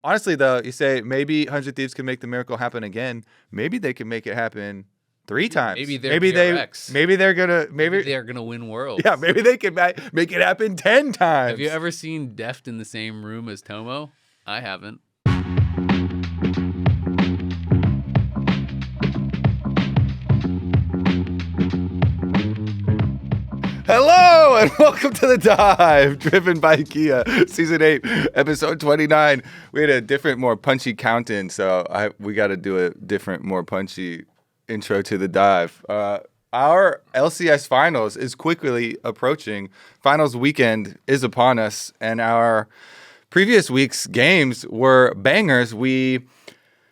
Honestly, though, you say maybe 100 Thieves can make the miracle happen again. Maybe they can make it happen 3 times. Maybe they're maybe VRX. maybe they're gonna win worlds. Yeah, maybe they can make it happen 10 times. Have you ever seen Deft in the same room as Tomo? I haven't. Hello and welcome to The Dive, driven by Kia, Season 8, Episode 29. We had a different, more punchy count-in, so we got to do a different, more punchy intro to The Dive. Our LCS Finals is quickly approaching. Finals weekend is upon us, and our previous week's games were bangers. We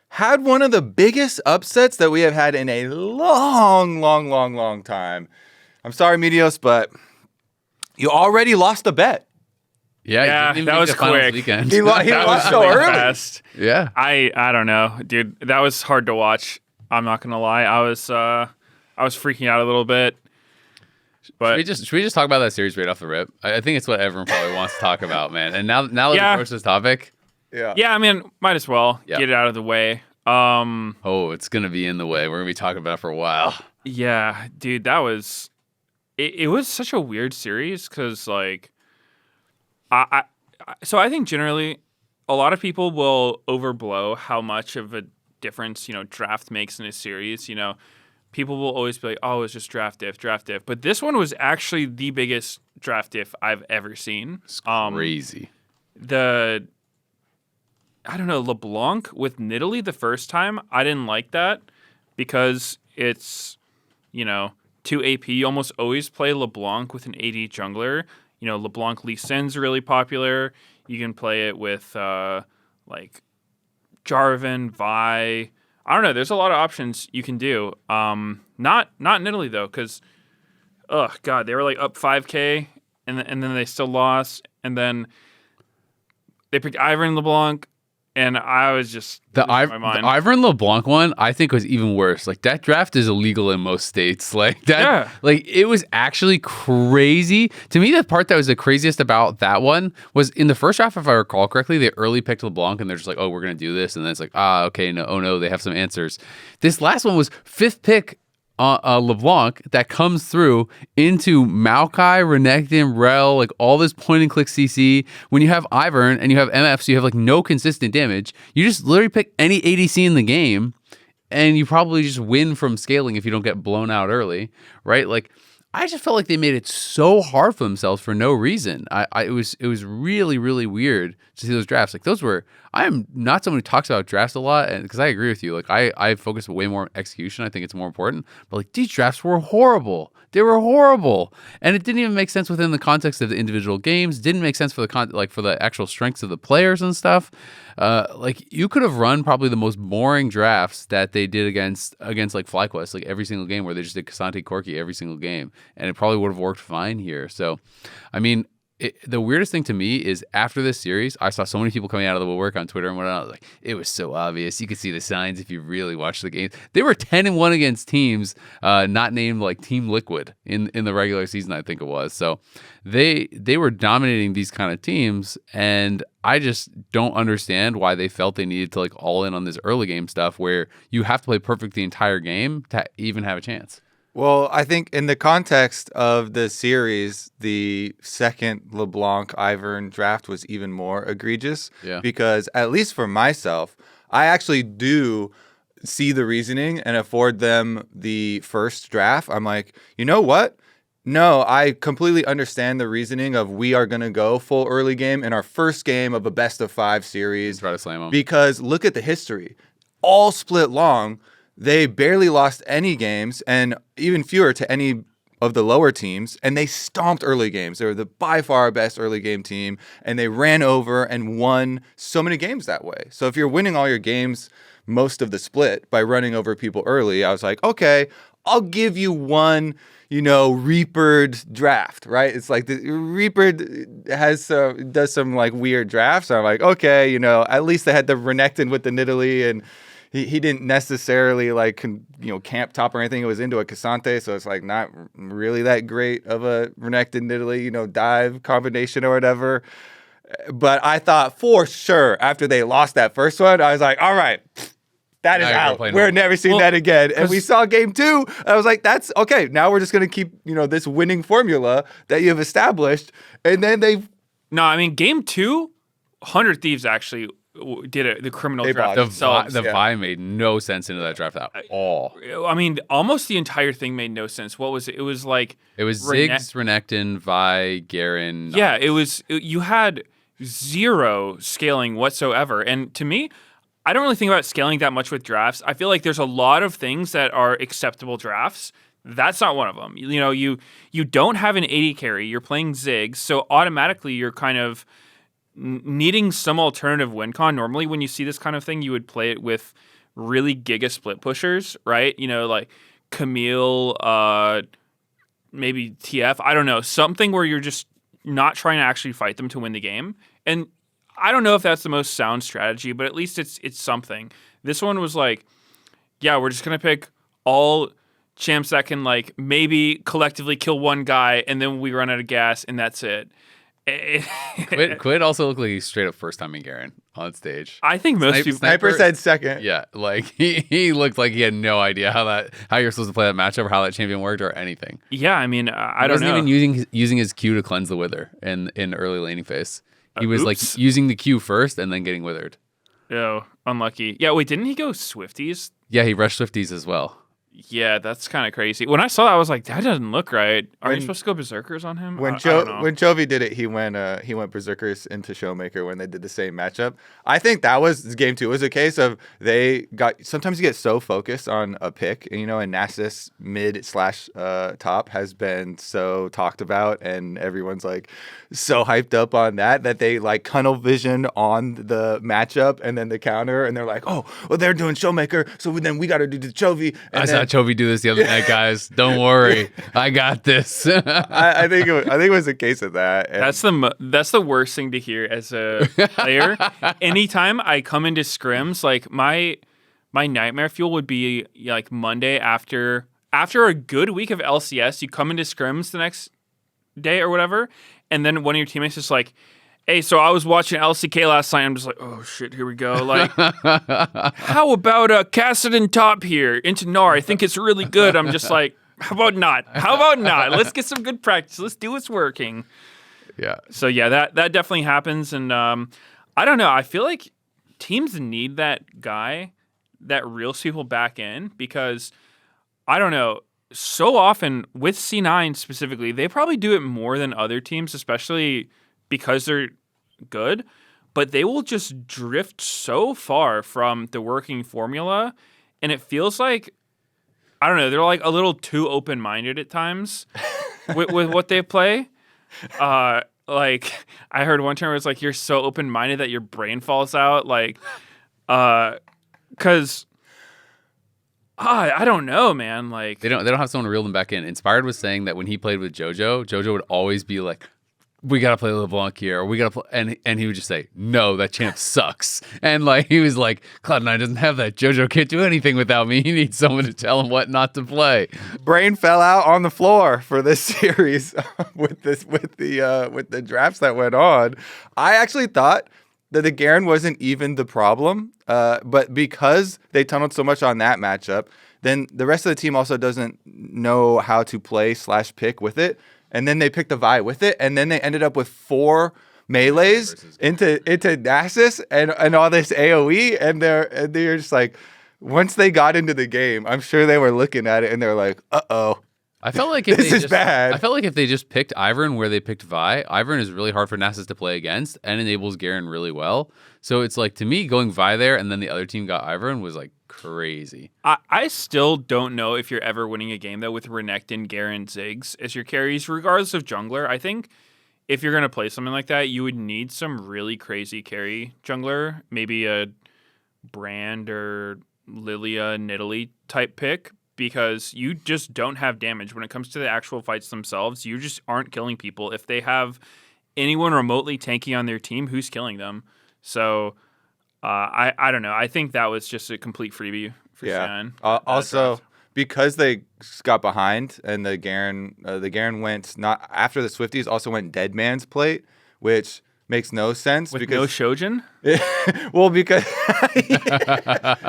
had one of the biggest upsets that we have had in a long time. I'm sorry, Meteos, but you already lost a bet. Yeah, that was quick. Weekend. He lost so early. Fast. Yeah, I don't know, dude. That was hard to watch. I'm not gonna lie. I was freaking out a little bit. But should we just talk about that series right off the rip? I think it's what everyone probably wants to talk about, man. And now that we approach this topic, yeah, I mean, might as well get it out of the way. It's gonna be in the way. We're gonna be talking about it for a while. Yeah, dude, that was. It was such a weird series because, like, I think generally a lot of people will overblow how much of a difference, draft makes in a series. People will always be like, oh, it's just draft diff. But this one was actually the biggest draft diff I've ever seen. It's crazy. I don't know, LeBlanc with Nidalee the first time, I didn't like that because it's, 2 AP. You almost always play LeBlanc with an AD jungler. LeBlanc Lee Sin's really popular. You can play it with like Jarvan, Vi. I don't know. There's a lot of options you can do. Not Nidalee though, because they were like up 5K and then they still lost, and then they picked Ivern and LeBlanc. And I was just the Ivern LeBlanc one, I think, was even worse. Like, that draft is illegal in most states. Like that, yeah. Like, it was actually crazy. To me, the part that was the craziest about that one was in the first draft, if I recall correctly, they early picked LeBlanc and they're just like, "Oh, we're gonna do this," and then it's like, okay, no, oh no, they have some answers. This last one was 5th pick. LeBlanc that comes through into Maokai, Renekton, Rel, like all this point and click CC. When you have Ivern and you have MF, so you have like no consistent damage, you just literally pick any ADC in the game and you probably just win from scaling if you don't get blown out early, right? Like, I just felt like they made it so hard for themselves for no reason. It was really, really weird to see those drafts. Like, those were. I am not someone who talks about drafts a lot, and because I agree with you. Like, I focus way more on execution. I think it's more important. But like, these drafts were horrible. They were horrible, and it didn't even make sense within the context of the individual games. Didn't make sense for for the actual strengths of the players and stuff. Like, you could have run probably the most boring drafts that they did against like FlyQuest, like every single game where they just did Cassante Corki every single game, and it probably would have worked fine here. So, I mean, the weirdest thing to me is after this series, I saw so many people coming out of the woodwork on Twitter and whatnot. Like, it was so obvious. You could see the signs if you really watched the games. They were 10-1 against teams not named like Team Liquid in the regular season, I think it was. So they were dominating these kind of teams, and I just don't understand why they felt they needed to like all in on this early game stuff where you have to play perfect the entire game to even have a chance. Well, I think in the context of the series, the second LeBlanc Ivern draft was even more egregious. Yeah. Because at least for myself, I actually do see the reasoning and afford them the first draft. I'm like, you know what? No, I completely understand the reasoning of we are going to go full early game in our first game of a best of 5 series. Try to slam them. Because look at the history. All split long. They barely lost any games, and even fewer to any of the lower teams, and they stomped early games. They were the by far best early game team, and they ran over and won so many games that way. So if you're winning all your games most of the split by running over people early, I was like, okay, I'll give you one, Reapered draft, right? It's like the Reapered does some like weird drafts. So I'm like, okay, at least they had the Renekton with the Nidalee, and he didn't necessarily camp top or anything. It was into a Cassante, so it's like not really that great of a Renekton Nidalee, dive combination or whatever. But I thought for sure after they lost that first one, I was like, all right, that is out. We're never seeing that again. And we saw game 2. I was like, that's okay. Now we're just going to keep, this winning formula that you have established. And then No, I mean, game 2, 100 Thieves actually did the criminal draft themselves. The Vi made no sense into that draft at all. I mean, almost the entire thing made no sense. What was it? It was like... It was Ziggs, Renekton, Vi, Garen. Yeah, you had 0 scaling whatsoever. And to me, I don't really think about scaling that much with drafts. I feel like there's a lot of things that are acceptable drafts. That's not one of them. You don't have an 80 carry. You're playing Ziggs, so automatically you're kind of needing some alternative win con. Normally, when you see this kind of thing, you would play it with really giga split pushers, right? Like Camille, maybe TF. I don't know, something where you're just not trying to actually fight them to win the game. And I don't know if that's the most sound strategy, but at least it's something. This one was like, yeah, we're just gonna pick all champs that can like maybe collectively kill one guy, and then we run out of gas, and that's it. Quid also looked like he's straight up first timing Garen on stage. I think most people. Sniper said second. Yeah, like he looked like he had no idea how you're supposed to play that matchup or how that champion worked or anything. Yeah, I mean, I don't know. He wasn't even using his Q to cleanse the wither in early laning phase. He was like using the Q first and then getting withered. Oh, unlucky. Yeah, wait, didn't he go Swifties? Yeah, he rushed Swifties as well. Yeah, that's kind of crazy. When I saw that, I was like, that doesn't look right. Are you supposed to go Berserkers on him? When Chovy did it, he went Berserkers into Showmaker when they did the same matchup. I think that was game 2. It was a case of sometimes you get so focused on a pick, and Nasus mid/top has been so talked about, and everyone's like so hyped up on that they like tunnel vision on the matchup and then the counter, and they're like, oh, well, they're doing Showmaker, so then we got to do the Chovy. I saw Chovy do this the other night, guys. Don't worry, I got this. I think it was a case of that. And that's the worst thing to hear as a player. Anytime I come into scrims, like my nightmare fuel would be like Monday after a good week of LCS, you come into scrims the next day or whatever, and then one of your teammates is like, hey, so I was watching LCK last night. I'm just like, oh shit, here we go. Like, how about Kassadin top here into Gnar? I think it's really good. I'm just like, how about not? Let's get some good practice. Let's do what's working. Yeah. So yeah, that definitely happens, and I don't know. I feel like teams need that guy that reels people back in, because I don't know. So often with C9 specifically, they probably do it more than other teams, especially because they're good, but they will just drift so far from the working formula, and it feels like, I don't know, they're like a little too open-minded at times with what they play. Like, I heard one term where it's like, you're so open-minded that your brain falls out, like, because I don't know, man. Like, they don't have someone to reel them back in. Inspired was saying that when he played with JoJo would always be like, we gotta play LeBlanc here, or we gotta play, and he would just say, no, that champ sucks. And like he was like, Cloud9 doesn't have that. JoJo can't do anything without me. He needs someone to tell him what not to play. Brain fell out on the floor for this series with the drafts that went on. I actually thought that the Garen wasn't even the problem, but because they tunneled so much on that matchup, then the rest of the team also doesn't know how to play / pick with it. And then they picked the Vi with it, and then they ended up with 4 melees into Nasus and all this AoE, and they're just like, once they got into the game, I'm sure they were looking at it and they're like, uh-oh. I felt like this is bad. I felt like if they just picked Ivern where they picked Vi, Ivern is really hard for Nasus to play against and enables Garen really well. So it's like, to me, going Vi there and then the other team got Ivern was like crazy. I still don't know if you're ever winning a game though with Renekton, Garen, Ziggs as your carries, regardless of jungler. I think if you're gonna play something like that, you would need some really crazy carry jungler, maybe a Brand or Lilia, Nidalee type pick, because you just don't have damage when it comes to the actual fights themselves. You just aren't killing people. If they have anyone remotely tanky on their team, who's killing them? So I don't know. I think that was just a complete freebie for Shan. Also, because they got behind and the Garen went not after the Swifties, also went Dead Man's Plate, which makes no sense. With because no Shojin? Well, because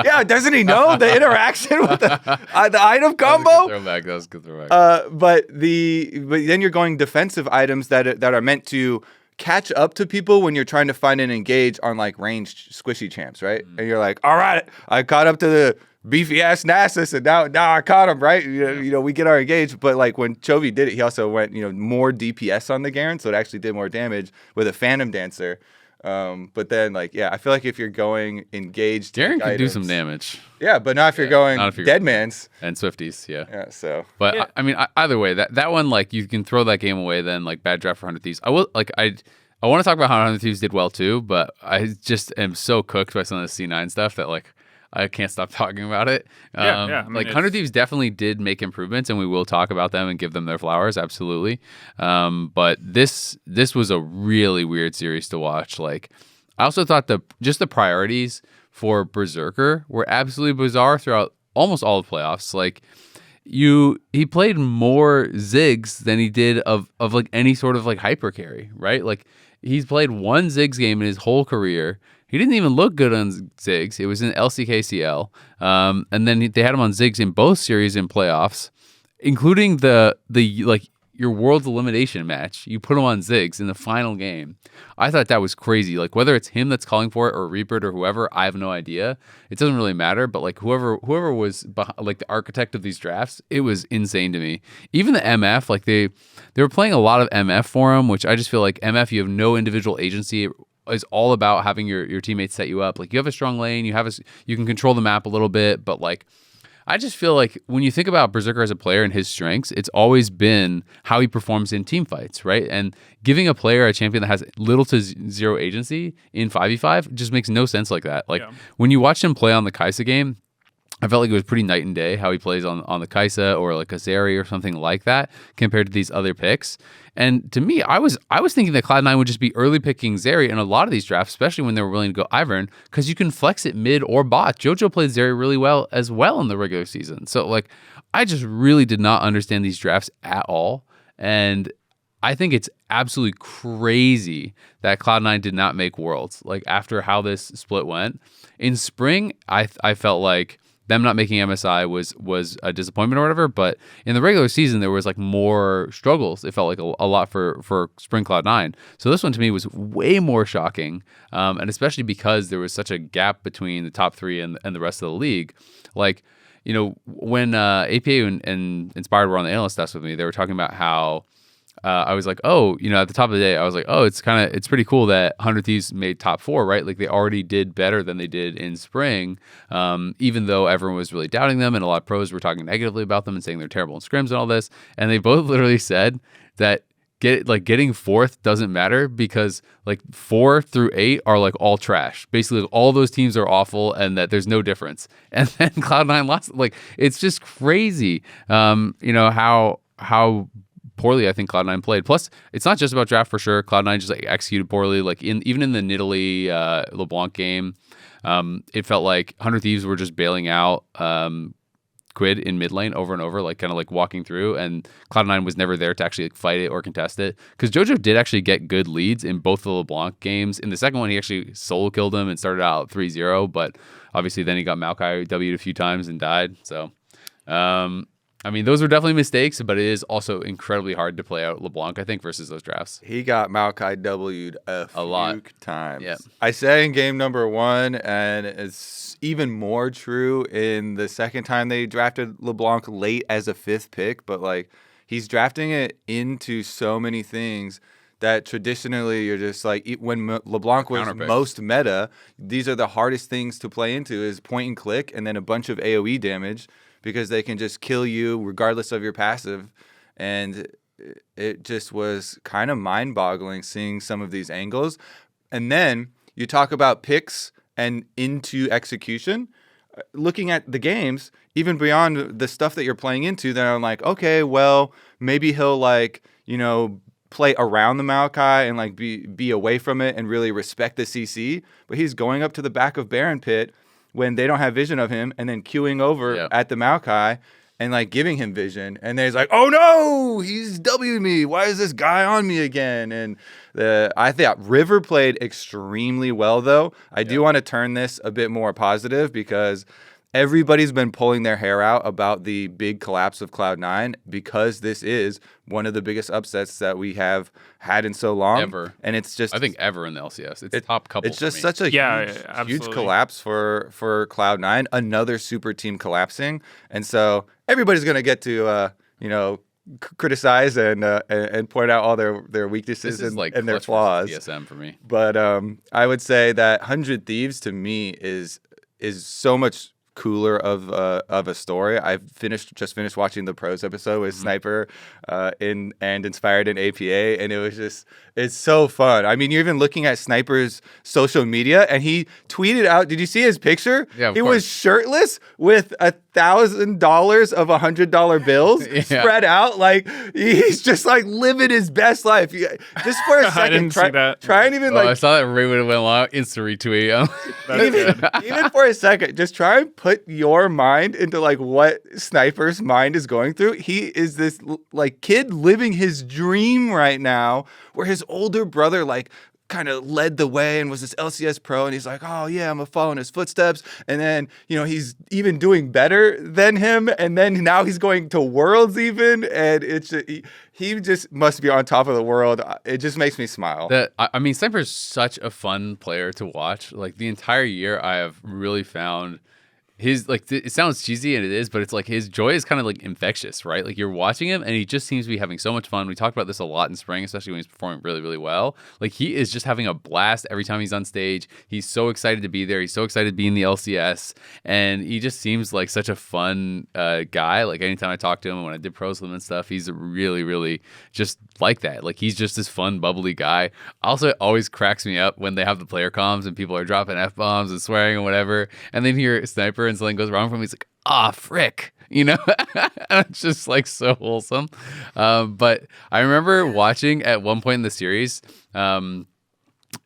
yeah, doesn't he know the interaction with the item combo? That was a good throwback. But then you're going defensive items that are meant to catch up to people when you're trying to find and engage on like ranged squishy champs, right? And you're like, all right, I caught up to the beefy ass Nasus, and now I caught him, right? You know, we get our engage. But like when Chovy did it, he also went more DPS on the Garen, so it actually did more damage with a Phantom Dancer. But then I feel like if you're going engaged, Garen can do some damage. Yeah, but not if you're going Deadman's and Swifties. Yeah. So, but I mean, either way, that one like you can throw that game away. Then like bad draft for 100 Thieves. I want to talk about how 100 Thieves did well too, but I just am so cooked by some of the C9 stuff that like I can't stop talking about it. I mean, 100 Thieves definitely did make improvements, and we will talk about them and give them their flowers, absolutely. But this was a really weird series to watch. Like, I also thought the priorities for Berserker were absolutely bizarre throughout almost all the playoffs. Like, he played more Ziggs than he did of like any sort of like hyper carry, right? Like, he's played one Ziggs game in his whole career. He didn't even look good on Ziggs. It was in LCKCL. And then they had him on Ziggs in both series in playoffs, including the like your World's Elimination match. You put him on Ziggs in the final game. I thought that was crazy. Like, whether it's him that's calling for it or Reaper or whoever, I have no idea. It doesn't really matter. But like whoever was like the architect of these drafts, it was insane to me. Even the MF, like they were playing a lot of MF for him, which I just feel like MF, you have no individual agency. Is all about having your teammates set you up. Like, you have a strong lane, you can control the map a little bit, but like, I just feel like when you think about Berserker as a player and his strengths, it's always been how he performs in team fights, right? And giving a player a champion that has little to zero agency in 5v5 just makes no sense like that. Like, when you watch him play on the Kai'Sa game, I felt like it was pretty night and day how he plays on the Kai'Sa or like a Zeri or something like that compared to these other picks. And to me, I was thinking that Cloud9 would just be early picking Zeri in a lot of these drafts, especially when they were willing to go Ivern, because you can flex it mid or bot. JoJo played Zeri really well as well in the regular season. So like, I just really did not understand these drafts at all. And I think it's absolutely crazy that Cloud9 did not make Worlds. Like, after how this split went. In spring, I felt like them not making MSI was a disappointment or whatever, but in the regular season there was like more struggles. It felt like a lot for Spring Cloud9. So this one to me was way more shocking, and especially because there was such a gap between the top three and the rest of the league. Like, when APA and Inspired were on the analyst desk with me, they were talking about how I was like, at the top of the day, I was like, it's pretty cool that 100 Thieves made top 4, right? Like, they already did better than they did in spring, even though everyone was really doubting them and a lot of pros were talking negatively about them and saying they're terrible in scrims and all this. And they both literally said that getting 4th doesn't matter because like 4 through 8 are like all trash. Basically, all those teams are awful and that there's no difference. And then Cloud9 lost. Like, it's just crazy, how poorly I think Cloud9 played. Plus, it's not just about draft for sure. Cloud9 just like executed poorly. Like, even in the Nidalee LeBlanc game, it felt like 100 Thieves were just bailing out Quid in mid lane over and over, like kind of like walking through, and Cloud9 was never there to actually like fight it or contest it. Because JoJo did actually get good leads in both the LeBlanc games. In the second one, he actually solo killed him and started out 3-0, but obviously then he got Maokai W'd a few times and died. So, I mean, those were definitely mistakes, but it is also incredibly hard to play out LeBlanc, I think, versus those drafts. He got Maokai W'd a lot few times. Yep. I said in game number 1, and it's even more true in the second time they drafted LeBlanc late as a 5th pick, but like, he's drafting it into so many things that traditionally you're just like, when LeBlanc was most meta, these are the hardest things to play into, is point and click and then a bunch of AoE damage, because they can just kill you regardless of your passive. And it just was kind of mind-boggling seeing some of these angles. And then you talk about picks and into execution. Looking at the games, even beyond the stuff that you're playing into, then I'm like, okay, well, maybe he'll like, play around the Maokai and like be away from it and really respect the CC. But he's going up to the back of Baron Pit when they don't have vision of him, and then queuing over at the Maokai and like giving him vision. And then he's like, oh no, he's W'd me. Why is this guy on me again? And I thought River played extremely well, though. I do want to turn this a bit more positive because everybody's been pulling their hair out about the big collapse of Cloud9 because this is one of the biggest upsets that we have had in so long. Ever. And it's just... I think ever in the LCS. It's top couple It's just for me. such a huge collapse for Cloud9. Another super team collapsing. And so everybody's going to get to, criticize and point out all their weaknesses and their flaws. DSM for me. But I would say that 100 Thieves to me is so much cooler of a story. I just finished watching the pros episode with Sniper and inspired in APA, and it's so fun. I mean, you're even looking at Sniper's social media, and he tweeted out. Did you see his picture? Yeah, he was shirtless with $1,000 of $100 bills spread out. Like he's just like living his best life. Just for a second, I didn't see that. Try and even I saw that right when it went long. Instant retweet. even for a second, just try and put your mind into like what Sniper's mind is going through. He is this like kid living his dream right now, where his older brother like kind of led the way and was this LCS pro, and he's like, oh yeah, I'm gonna follow in his footsteps. And then he's even doing better than him, and then now he's going to Worlds even, and it's he just must be on top of the world. It just makes me smile. I mean, Sniper's such a fun player to watch. Like the entire year, I have really found his it sounds cheesy, and it is, but it's like his joy is kind of like infectious, right? Like you're watching him and he just seems to be having so much fun. We talked about this a lot in spring, especially when he's performing really, really well. Like he is just having a blast every time he's on stage. He's so excited to be there. He's so excited to be in the LCS, and he just seems like such a fun guy. Like anytime I talk to him and when I did pros with him and stuff, he's really, really just like that. Like he's just this fun, bubbly guy. Also, it always cracks me up when they have the player comms and people are dropping F-bombs and swearing and whatever, and then hear Sniper and something goes wrong for him, he's like, frick, it's just like so wholesome. But I remember watching at one point in the series, and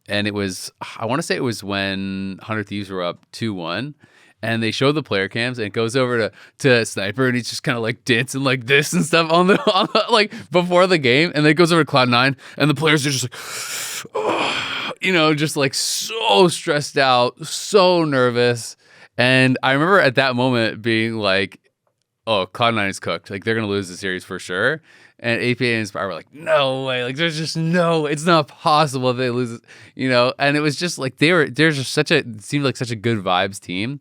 it was, I want to say it was when 100 Thieves were up 2-1, and they show the player cams, and it goes over to Sniper, and he's just kind of like dancing like this and stuff on the like before the game, and then it goes over to Cloud9, and the players are just like, just like so stressed out, so nervous. And I remember at that moment being like, oh, Cloud9 is cooked. Like, they're going to lose the series for sure. And APA and Inspire were like, no way. Like, there's just it's not possible they lose it, And it was just like, there's just seemed like such a good vibes team.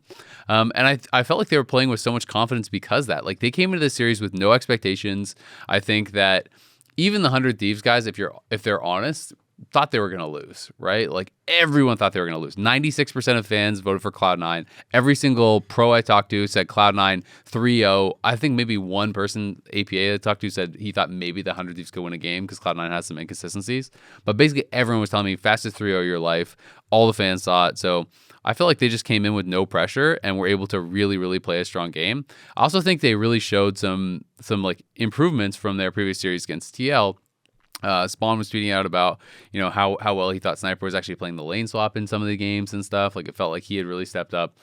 And I felt like they were playing with so much confidence because that. Like, they came into this series with no expectations. I think that even the 100 Thieves guys, if they're honest, thought they were going to lose, right? Like everyone thought they were going to lose. 96% of fans voted for Cloud9. Every single pro I talked to said Cloud9 3-0. I think maybe one person, APA, I talked to said he thought maybe the 100 Thieves could win a game because Cloud9 has some inconsistencies. But basically everyone was telling me fastest 3-0 of your life. All the fans saw it. So I feel like they just came in with no pressure and were able to really, really play a strong game. I also think they really showed some like improvements from their previous series against TL. Spawn was tweeting out about, how well he thought Sniper was actually playing the lane swap in some of the games and stuff. Like it felt like he had really stepped up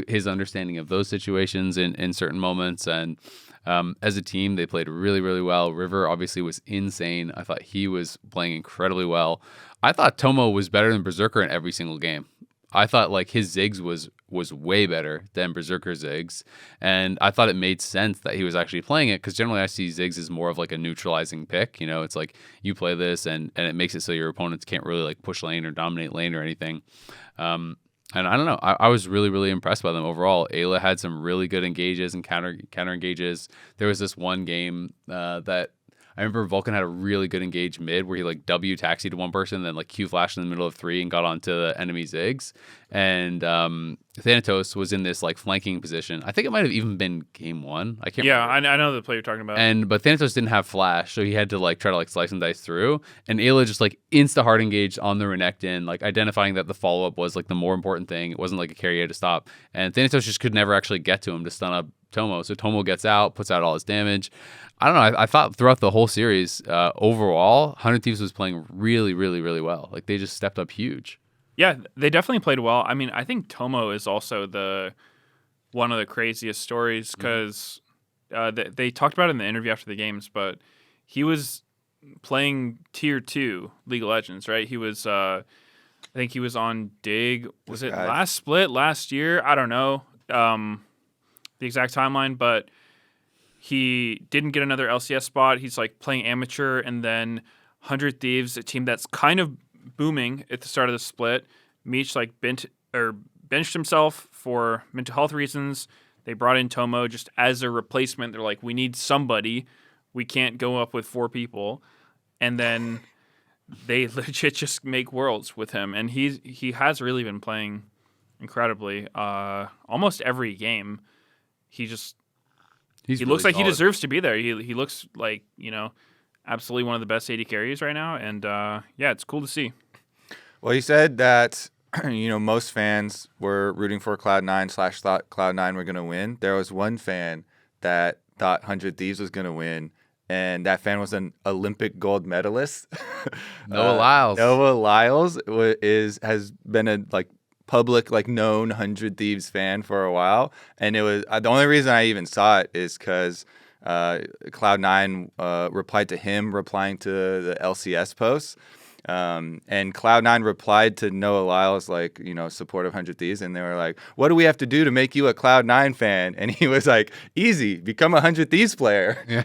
his understanding of those situations in certain moments. And as a team, they played really, really well. River obviously was insane. I thought he was playing incredibly well. I thought Tomo was better than Berserker in every single game. I thought like his Ziggs was way better than Berserker's Ziggs, and I thought it made sense that he was actually playing it because generally I see Ziggs as more of like a neutralizing pick. It's like you play this and it makes it so your opponents can't really like push lane or dominate lane or anything. And I don't know. I was really, really impressed by them overall. Ayla had some really good engages and counter engages. There was this one game that I remember Vulcan had a really good engage mid where he like W taxied to one person, then like Q flashed in the middle of 3 and got onto the enemy Ziggs. And Thanatos was in this like flanking position. I think it might have even been game 1. I can't remember. I know the play you're talking about. But Thanatos didn't have flash, so he had to like try to like slice and dice through. And Ayla just like insta hard engaged on the Renekton, like identifying that the follow up was like the more important thing. It wasn't like a carry he had to stop. And Thanatos just could never actually get to him to stun up Tomo. So Tomo gets out, puts out all his damage. I don't know. I thought throughout the whole series, overall, 100 Thieves was playing really, really, really well. Like they just stepped up huge. Yeah, they definitely played well. I mean, I think Tomo is also one of the craziest stories because they talked about it in the interview after the games, but he was playing Tier 2 League of Legends, right? He was, I think he was on Dig. Was it last split, last year? I don't know the exact timeline, but he didn't get another LCS spot. He's like playing amateur, and then 100 Thieves, a team that's kind of booming at the start of the split. Meech like benched himself for mental health reasons. They brought in Tomo just as a replacement. They're like, we need somebody. We can't go up with 4 people. And then they legit just make worlds with him. And he has really been playing incredibly. Almost every game, he looks really like solid. he deserves to be there. He looks like, absolutely one of the best AD carries right now. And yeah, it's cool to see. Well, he said that most fans were rooting for Cloud9 / thought Cloud9 were going to win. There was one fan that thought 100 Thieves was going to win, and that fan was an Olympic gold medalist. Noah Lyles. Noah Lyles has been a public known 100 Thieves fan for a while, and it was the only reason I even saw it is because Cloud9 replied to him replying to the LCS posts. And Cloud9 replied to Noah Lyles, support of 100 Thieves, and they were like, what do we have to do to make you a Cloud9 fan? And he was like, easy, become a 100 Thieves player. Yeah.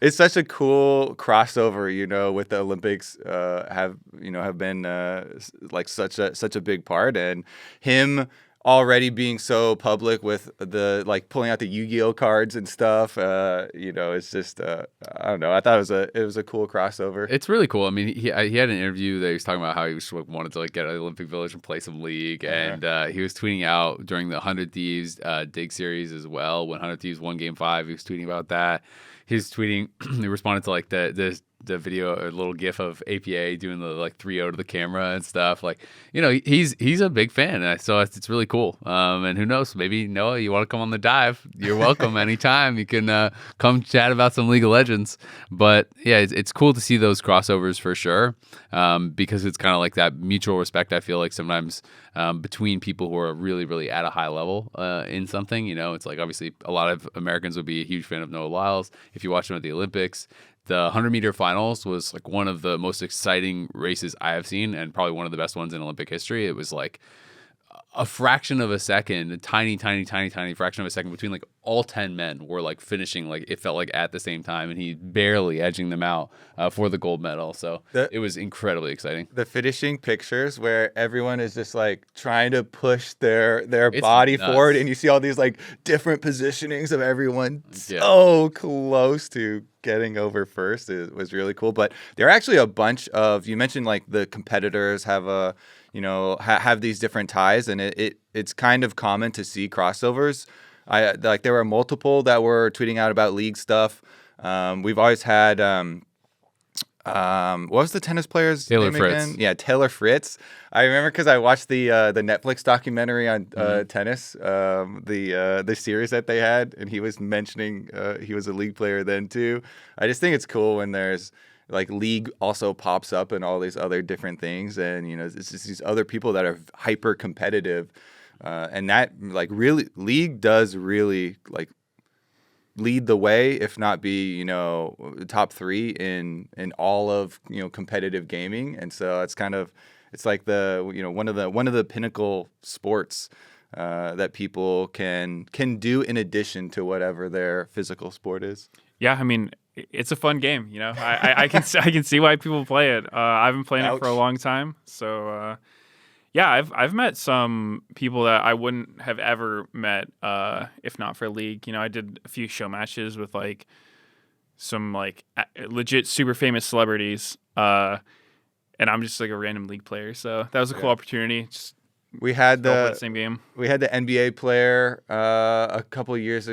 It's such a cool crossover, with the Olympics, have been such a big part, and him already being so public with the pulling out the Yu-Gi-Oh cards and stuff, it's just I don't know. I thought it was a cool crossover. It's really cool. I mean, he had an interview that he was talking about how he was wanted to get at the Olympic Village and play some League, and he was tweeting out during the 100 Thieves Dig series as well. When 100 Thieves won Game 5, he was tweeting about that. He was tweeting. He responded to the video, a little gif of APA doing the 3-0 to the camera and stuff. He's a big fan, and so it's really cool. And who knows, maybe Noah, you want to come on the dive? You're welcome anytime. You can come chat about some League of Legends. But yeah, it's cool to see those crossovers for sure, because it's kind of like that mutual respect. I feel like sometimes between people who are really, really at a high level in something. It's obviously a lot of Americans would be a huge fan of Noah Lyles. If you watch him at the Olympics, the 100-meter finals was one of the most exciting races I have seen, and probably one of the best ones in Olympic history. It was a fraction of a second, a tiny fraction of a second between all 10 men were finishing it felt at the same time, and he barely edging them out for the gold medal. So it was incredibly exciting. The finishing pictures where everyone is just trying to push their body forward, and you see all these different positionings of everyone so close to getting over first. It was really cool. But there are actually a bunch of, you mentioned the competitors have a have these different ties, and it's kind of common to see crossovers. There were multiple that were tweeting out about League stuff. We've always had what was the tennis player's Taylor name Fritz. again? Yeah, Taylor Fritz. I remember because I watched the Netflix documentary on tennis, the series that they had, and he was mentioning he was a League player then too. I just think it's cool when there's League also pops up and all these other different things, and it's just these other people that are hyper competitive, and that really League does really lead the way, if not be top 3 in all of competitive gaming. And so it's the one of the pinnacle sports that people can do in addition to whatever their physical sport is. Yeah, I mean, it's a fun game. I can see why people play it. I've been playing it for a long time, so yeah, I've met some people that I wouldn't have ever met if not for League. I did a few show matches with some legit super famous celebrities, and I'm just a random League player. So that was a cool opportunity. We had the same game. We had the NBA player a couple years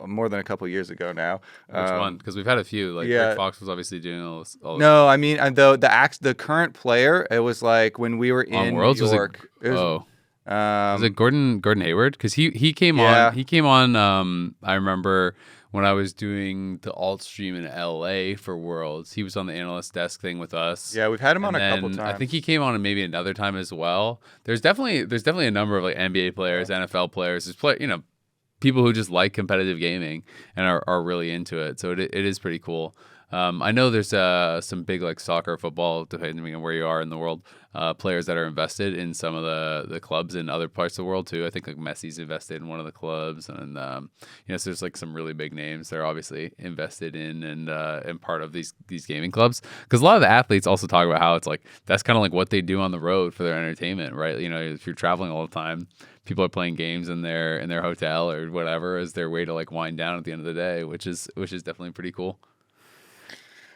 more than a couple years ago now. Which one? Because we've had a few. Greg Fox was obviously doing all this. No, I mean, the current player, it was when we were in Worlds, New York. Was it Gordon Hayward? Because he came on. He came on. I remember when I was doing the alt stream in LA for Worlds. He was on the analyst desk thing with us. Yeah, we've had him on a couple times. I think he came on maybe another time as well. There's definitely a number of NBA players, NFL players. There's people who just like competitive gaming and are really into it. So it is pretty cool. I know there's some big like soccer, football, depending on where you are in the world, players that are invested in some of the clubs in other parts of the world too. I think like Messi's invested in one of the clubs, and so there's like some really big names that are obviously invested in and part of these gaming clubs. Because a lot of the athletes also talk about how it's like that's kind of like what they do on the road for their entertainment, right? If you're traveling all the time, people are playing games in their hotel or whatever as their way to like wind down at the end of the day, which is definitely pretty cool.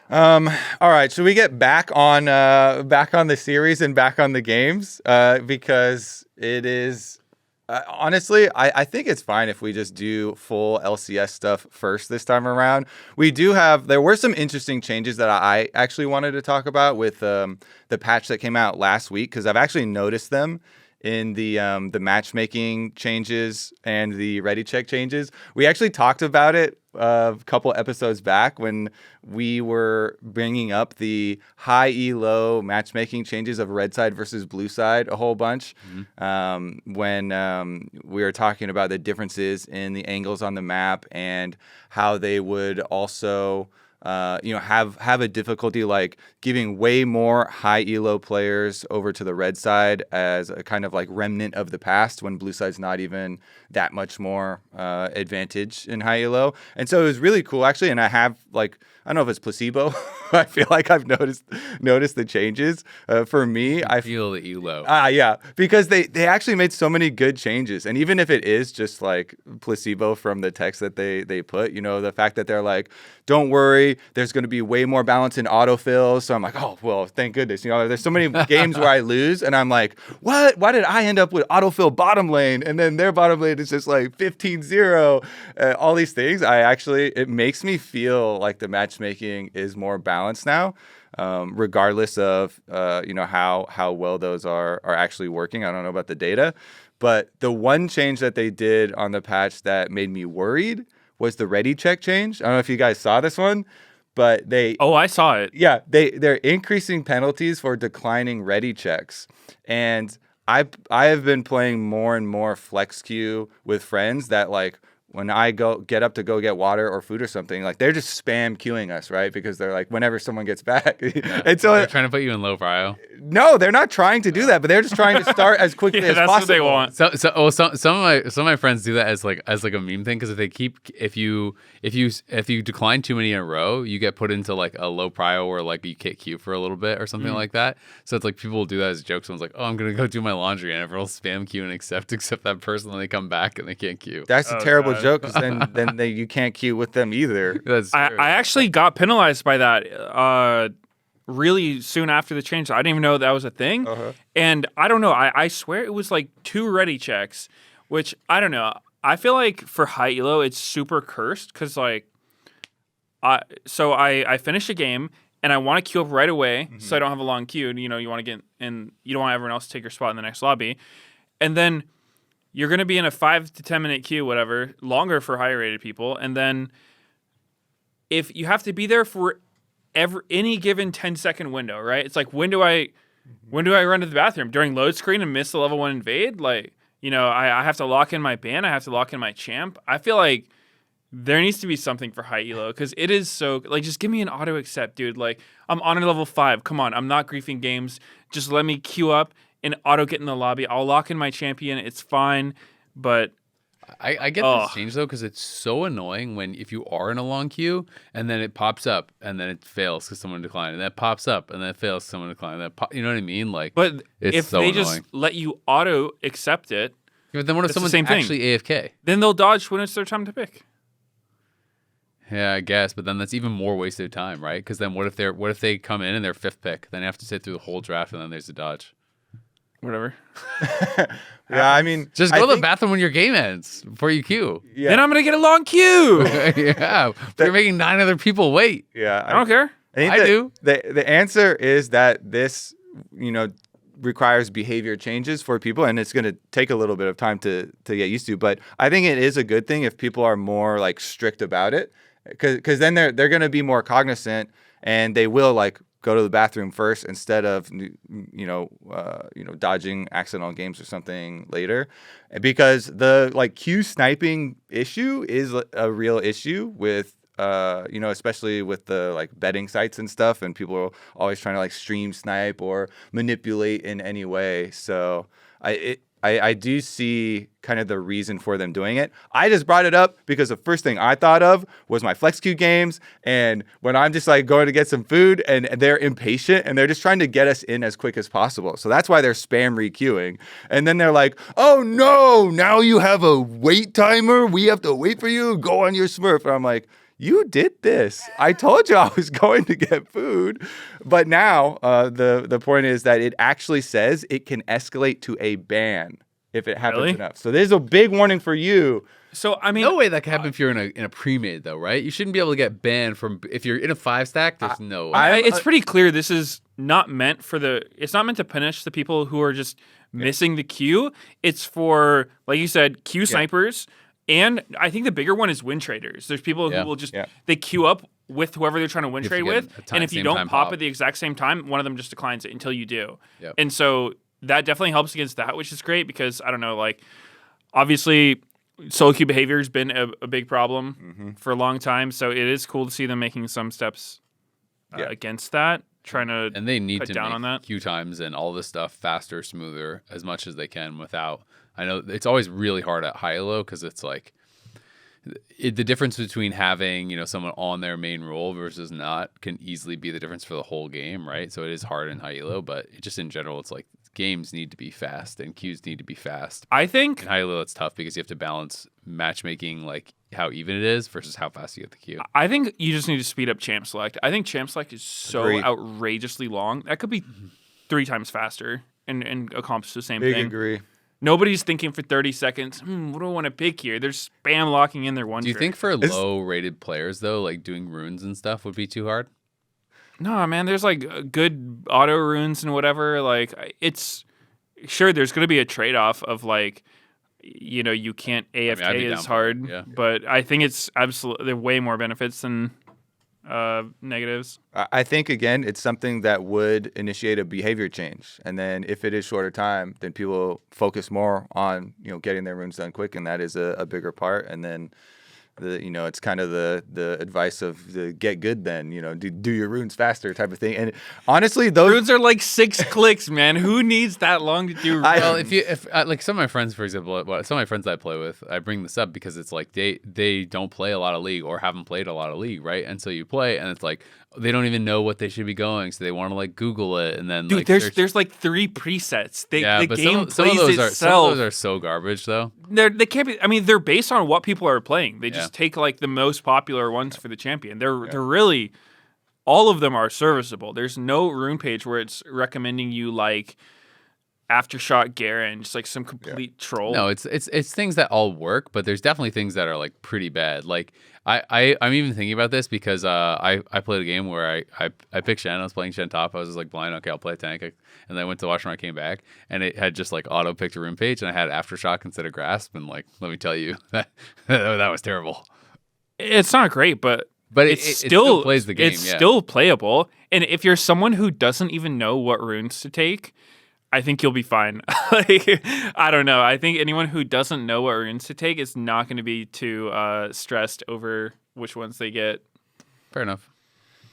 All right, should we get back on the series and back on the games? Because it is honestly, I think it's fine if we just do full LCS stuff first this time around. There were some interesting changes that I actually wanted to talk about with the patch that came out last week, because I've actually noticed them in the matchmaking changes and the ready check changes. We actually talked about it a couple episodes back when we were bringing up the high elo matchmaking changes of red side versus blue side a whole bunch. When we were talking about the differences in the angles on the map and how they would also have a difficulty like giving way more high elo players over to the red side as a kind of like remnant of the past, when blue side's not even that much more advantage in high elo. And so it was really cool actually. And I don't know if it's placebo. I feel like I've noticed the changes. For me, I feel the elo. Yeah, because they actually made so many good changes. And even if it is just like placebo from the text that they put, the fact that they're like, don't worry, there's going to be way more balance in autofill. So I'm like, oh, well, thank goodness. There's so many games where I lose and I'm like, what? Why did I end up with autofill bottom lane? And then their bottom lane is just like 15-0. All these things. It makes me feel like the matchmaking is more balanced now, regardless of, how well those are actually working. I don't know about the data, but the one change that they did on the patch that made me worried was the ready check change. I don't know if you guys saw this one, but I saw it. Yeah, they're increasing penalties for declining ready checks. And I have been playing more and more flex queue with friends that like when I get up to go get water or food or something, like they're just spam queuing us, right? Because they're like, whenever someone gets back. Yeah. And so they're trying to put you in low prio. No, they're not trying to do that, but they're just trying to start as quickly as that's possible. What they want. Some of my friends do that as like a meme thing, because if you decline too many in a row, you get put into like a low prio where like you can't queue for a little bit or something like that. So it's like people will do that as a joke. Someone's like, oh, I'm gonna go do my laundry, and everyone will spam queue and accept that person, and they come back and they can't queue. That's a terrible joke, because then you can't queue with them either. That's I actually got penalized by that really soon after the change. I didn't even know that was a thing. And I don't know. I swear it was like 2 ready checks, which I don't know. I feel like for high elo, it's super cursed because like, I finish a game and I want to queue up right away so I don't have a long queue. And, you want to get and you don't want everyone else to take your spot in the next lobby. And then you're going to be in a 5 to 10 minute queue, whatever, longer for higher rated people. And then if you have to be there for any given 10-second window, right? It's like, when do I run to the bathroom? During load screen and miss the level 1 invade? Like, I have to lock in my ban. I have to lock in my champ. I feel like there needs to be something for high elo, because it is so, like, just give me an auto accept, dude. Like, I'm on level 5. Come on, I'm not griefing games. Just let me queue up and auto get in the lobby. I'll lock in my champion. It's fine. But I get this change though, because it's so annoying if you are in a long queue and then it pops up and then it fails because someone declined, and then it pops up and then it fails because someone declined. You know what I mean? Like, but it's if so they annoying. just let you auto accept it, but then what if someone's actually AFK? Then they'll dodge when it's their time to pick. Yeah, I guess, but then that's even more wasted time, right? Because then what if they come in and they're 5th pick? Then you have to sit through the whole draft and then there's a dodge. Whatever. Yeah, I mean, just go to the bathroom when your game ends before you queue. Yeah. Then I'm gonna get a long queue. Yeah, you're making 9 other people wait. Yeah, I don't care. I do. The answer is that this, requires behavior changes for people, and it's going to take a little bit of time to get used to. But I think it is a good thing if people are more like strict about it, because then they're going to be more cognizant, and they will like go to the bathroom first instead of dodging accidental games or something later, because the like queue sniping issue is a real issue with especially with the like betting sites and stuff, and people are always trying to like stream snipe or manipulate in any way. So I do see kind of the reason for them doing it. I just brought it up because the first thing I thought of was my flex queue games, and when I'm just like going to get some food and they're impatient and they're just trying to get us in as quick as possible. So that's why they're spam re-queuing. And then they're like, oh no, now you have a wait timer. We have to wait for you. Go on your Smurf. And I'm like, you did this. I told you I was going to get food. But now the point is that it actually says it can escalate to a ban if it happens enough. So there's a big warning for you. So, I mean, no way that can happen if you're in a pre-made, though, right? You shouldn't be able to get banned from if you're in a 5-stack. There's no way. It's pretty clear this is not meant for it's not meant to punish the people who are just missing the queue. It's for, like you said, queue snipers. And I think the bigger one is win traders. There's people who will just they queue up with whoever they're trying to win trade with, and if you don't pop at the exact same time, one of them just declines it until you do. Yep. And so that definitely helps against that, which is great because I don't know, like obviously solo queue behavior has been a big problem for a long time. So it is cool to see them making some steps against that, trying to and they need cut to down make on that queue times and all this stuff faster, smoother as much as they can without. I know it's always really hard at high elo because it's like the difference between having someone on their main role versus not can easily be the difference for the whole game, right? So it is hard in high elo, but just in general, it's like games need to be fast and queues need to be fast. I think in high elo it's tough because you have to balance matchmaking, like how even it is versus how fast you get the queue. I think you just need to speed up champ select. I think champ select is so outrageously long. That could be 3 times faster and accomplish the same thing. Agree. Nobody's thinking for 30 seconds, what do I want to pick here? They're spam locking in their one Do you think for low-rated players, though, like doing runes and stuff would be too hard? No, man. There's like good auto runes and whatever. Like it's sure there's going to be a trade-off of like, you can't AFK as hard. Yeah. But I think it's absolutely way more benefits than negatives. I think, again, it's something that would initiate a behavior change. And then if it is shorter time, then people focus more on, getting their runes done quick. And that is a bigger part. And then, it's kind of the advice of the get good then, do your runes faster type of thing. And honestly, those runes are like 6 clicks, man. Who needs that long to do runes? Well, if like some of my friends, for example, some of my friends that I play with, I bring this up because it's like they don't play a lot of League or haven't played a lot of League, right? And so you play and it's like they don't even know what they should be going, so they want to like Google it and then there's like 3 presets. The game some plays of itself. Some of those are so garbage though. They can't be. I mean, they're based on what people are playing. They just take like the most popular ones for the champion. They're really all of them are serviceable. There's no rune page where it's recommending you like Aftershock Garen, just like some complete troll. No, it's things that all work, but there's definitely things that are like pretty bad. Like I'm even thinking about this because I played a game where I picked Shen. I was playing Shen top. I was just like blind. Okay, I'll play a tank. And then I went to watch when I came back, and it had just like auto picked a rune page, and I had Aftershock instead of Grasp. And like, let me tell you, that was terrible. It's not great, but it still plays the game. It's still playable, and if you're someone who doesn't even know what runes to take, I think you'll be fine. Like, I don't know. I think anyone who doesn't know what runes to take is not going to be too stressed over which ones they get. Fair enough.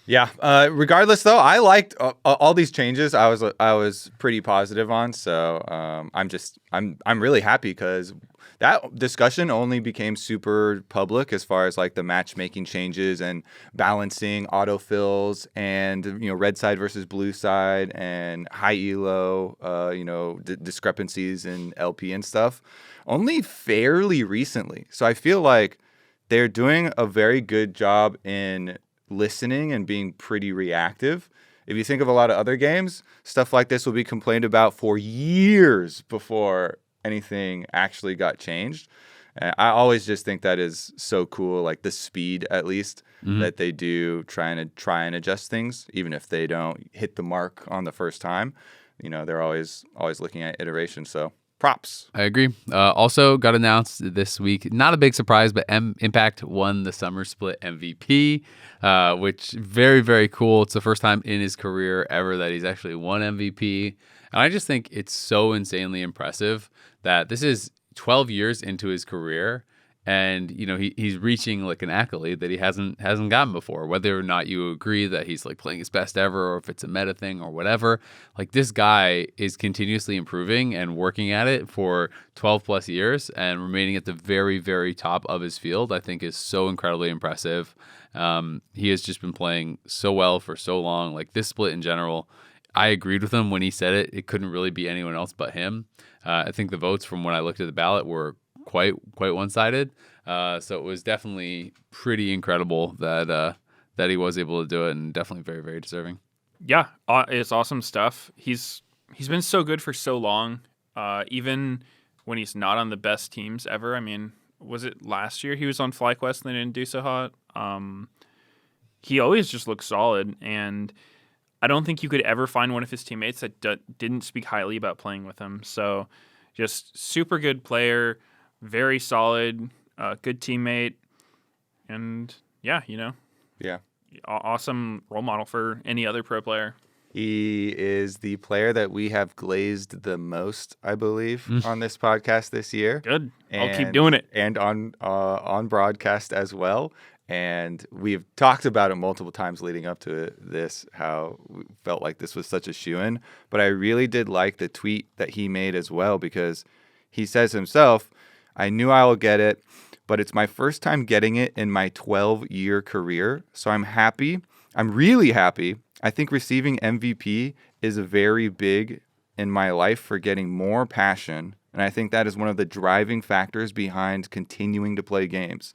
Yeah. Regardless, though, I liked all these changes. I was pretty positive on. So I'm really happy because that discussion only became super public as far as like the matchmaking changes and balancing autofills and red side versus blue side and high elo discrepancies in LP and stuff only fairly recently. So I feel like they're doing a very good job in listening and being pretty reactive. If you think of a lot of other games, stuff like this will be complained about for years before anything actually got changed. I always just think that is so cool, like the speed at least that they do try and adjust things, even if they don't hit the mark on the first time. They're always looking at iteration. So Props. I agree. Also got announced this week, not a big surprise, but Impact won the Summer Split MVP, which very, very cool. It's the first time in his career ever that he's actually won MVP. And I just think it's so insanely impressive that this is 12 years into his career. And, you know, he's reaching like an accolade that he hasn't gotten before, whether or not you agree that he's like playing his best ever or if it's a meta thing or whatever. Like this guy is continuously improving and working at it for 12 plus years and remaining at the very, very top of his field, I think is so incredibly impressive. He has just been playing so well for so long. Like this split in general, I agreed with him when he said it. It couldn't really be anyone else but him. I think the votes from when I looked at the ballot were quite one-sided. So it was definitely pretty incredible that he was able to do it, and definitely very, very deserving. Yeah, it's awesome stuff. He's been so good for so long, even when he's not on the best teams ever. I mean, was it last year he was on FlyQuest and they didn't do so hot? He always just looks solid, and I don't think you could ever find one of his teammates that didn't speak highly about playing with him. So just super good player, very solid, good teammate, and yeah, awesome role model for any other pro player. He is the player that we have glazed the most, I believe, on this podcast this year. Good. I'll keep doing it. And on broadcast as well. And we've talked about it multiple times leading up to this, how we felt like this was such a shoo-in. But I really did like the tweet that he made as well, because he says himself, I knew I will get it, but it's my first time getting it in my 12-year career. So I'm happy. I'm really happy. I think receiving MVP is very big in my life for getting more passion. And I think that is one of the driving factors behind continuing to play games.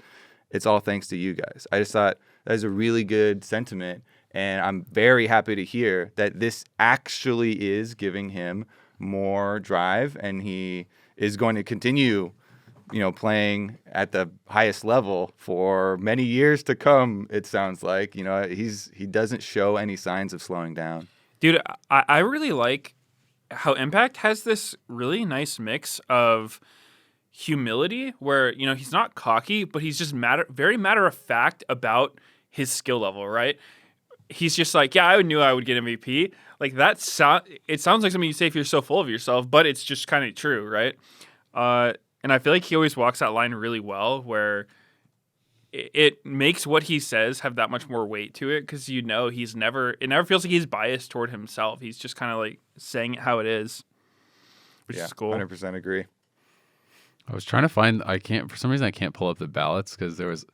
It's all thanks to you guys. I just thought that is a really good sentiment. And I'm very happy to hear that this actually is giving him more drive, and he is going to continue playing at the highest level for many years to come, it sounds like. He doesn't show any signs of slowing down. Dude, I really like how Impact has this really nice mix of humility where, he's not cocky, but he's just very matter of fact about his skill level, right? He's just like, yeah, I knew I would get MVP. Like it sounds like something you say if you're so full of yourself, but it's just kind of true, right? And I feel like he always walks that line really well, where it makes what he says have that much more weight to it, because it never feels like he's biased toward himself. He's just kind of like saying it how it is, which is cool. 100% agree. I was trying to find. For some reason I can't pull up the ballots, because there was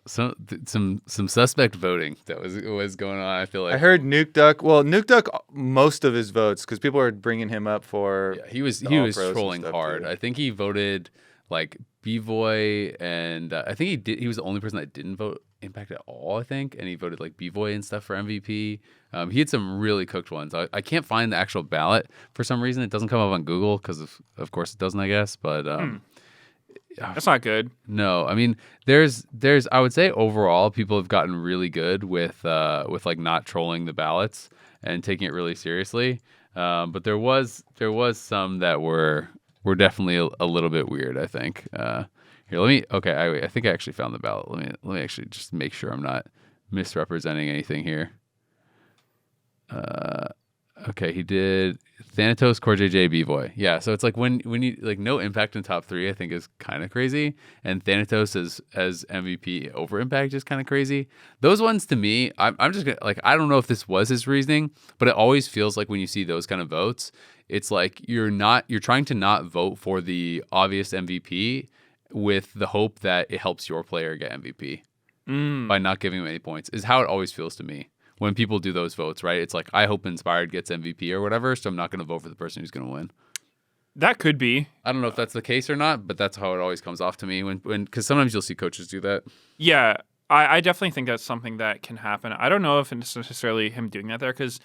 some suspect voting that was going on. I feel like I heard Nuke Duck. Well, Nuke Duck, most of his votes, because people are bringing him up for. Yeah, he was trolling hard. Too. I think he voted like B-Boy, and I think he was the only person that didn't vote Impact at all, I think, and he voted like B-Boy and stuff for MVP. He had some really cooked ones. I can't find the actual ballot for some reason. It doesn't come up on Google, because of course it doesn't, I guess, but that's not good. No, I mean, there's I would say overall people have gotten really good with like not trolling the ballots and taking it really seriously. But there was some that were definitely a little bit weird, I think. Here, I think I actually found the ballot. Let me actually just make sure I'm not misrepresenting anything here. Okay, he did Thanatos, Core JJ, B-Boy. Yeah, so it's like when you like no Impact in top 3, I think is kind of crazy, and Thanatos as MVP over Impact is kind of crazy. Those ones to me, I'm just gonna, like, I don't know if this was his reasoning, but it always feels like when you see those kind of votes, it's like you're trying to not vote for the obvious MVP with the hope that it helps your player get MVP by not giving him any points, is how it always feels to me. When people do those votes, right? It's like, I hope Inspired gets MVP or whatever, so I'm not going to vote for the person who's going to win. That could be. I don't know if that's the case or not, but that's how it always comes off to me. Because sometimes you'll see coaches do that. Yeah, I definitely think that's something that can happen. I don't know if it's necessarily him doing that there, because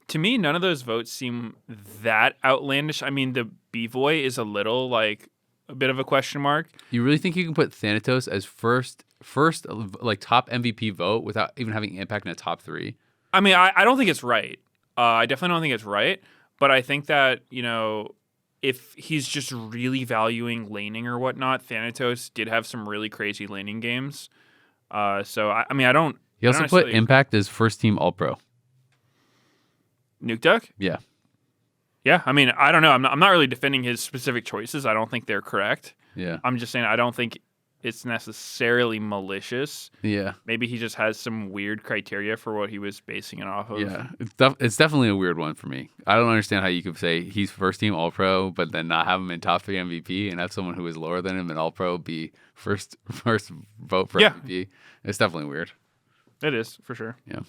to me, none of those votes seem that outlandish. I mean, the B-Boy is a little, like, a bit of a question mark. You really think you can put Thanatos as first like top MVP vote without even having Impact in a top 3? I mean, I don't think it's right. I definitely don't think it's right. But I think that, if he's just really valuing laning or whatnot, Thanatos did have some really crazy laning games. So I mean, I don't. He also put Impact as first team All Pro. Nuke Duck? Yeah. Yeah, I mean, I don't know. I'm not really defending his specific choices. I don't think they're correct. Yeah. I'm just saying I don't think it's necessarily malicious. Yeah. Maybe he just has some weird criteria for what he was basing it off of. Yeah. It's definitely a weird one for me. I don't understand how you could say he's first team All Pro, but then not have him in top 3 MVP and have someone who is lower than him in All Pro be first vote for MVP. It's definitely weird. It is, for sure. Yeah.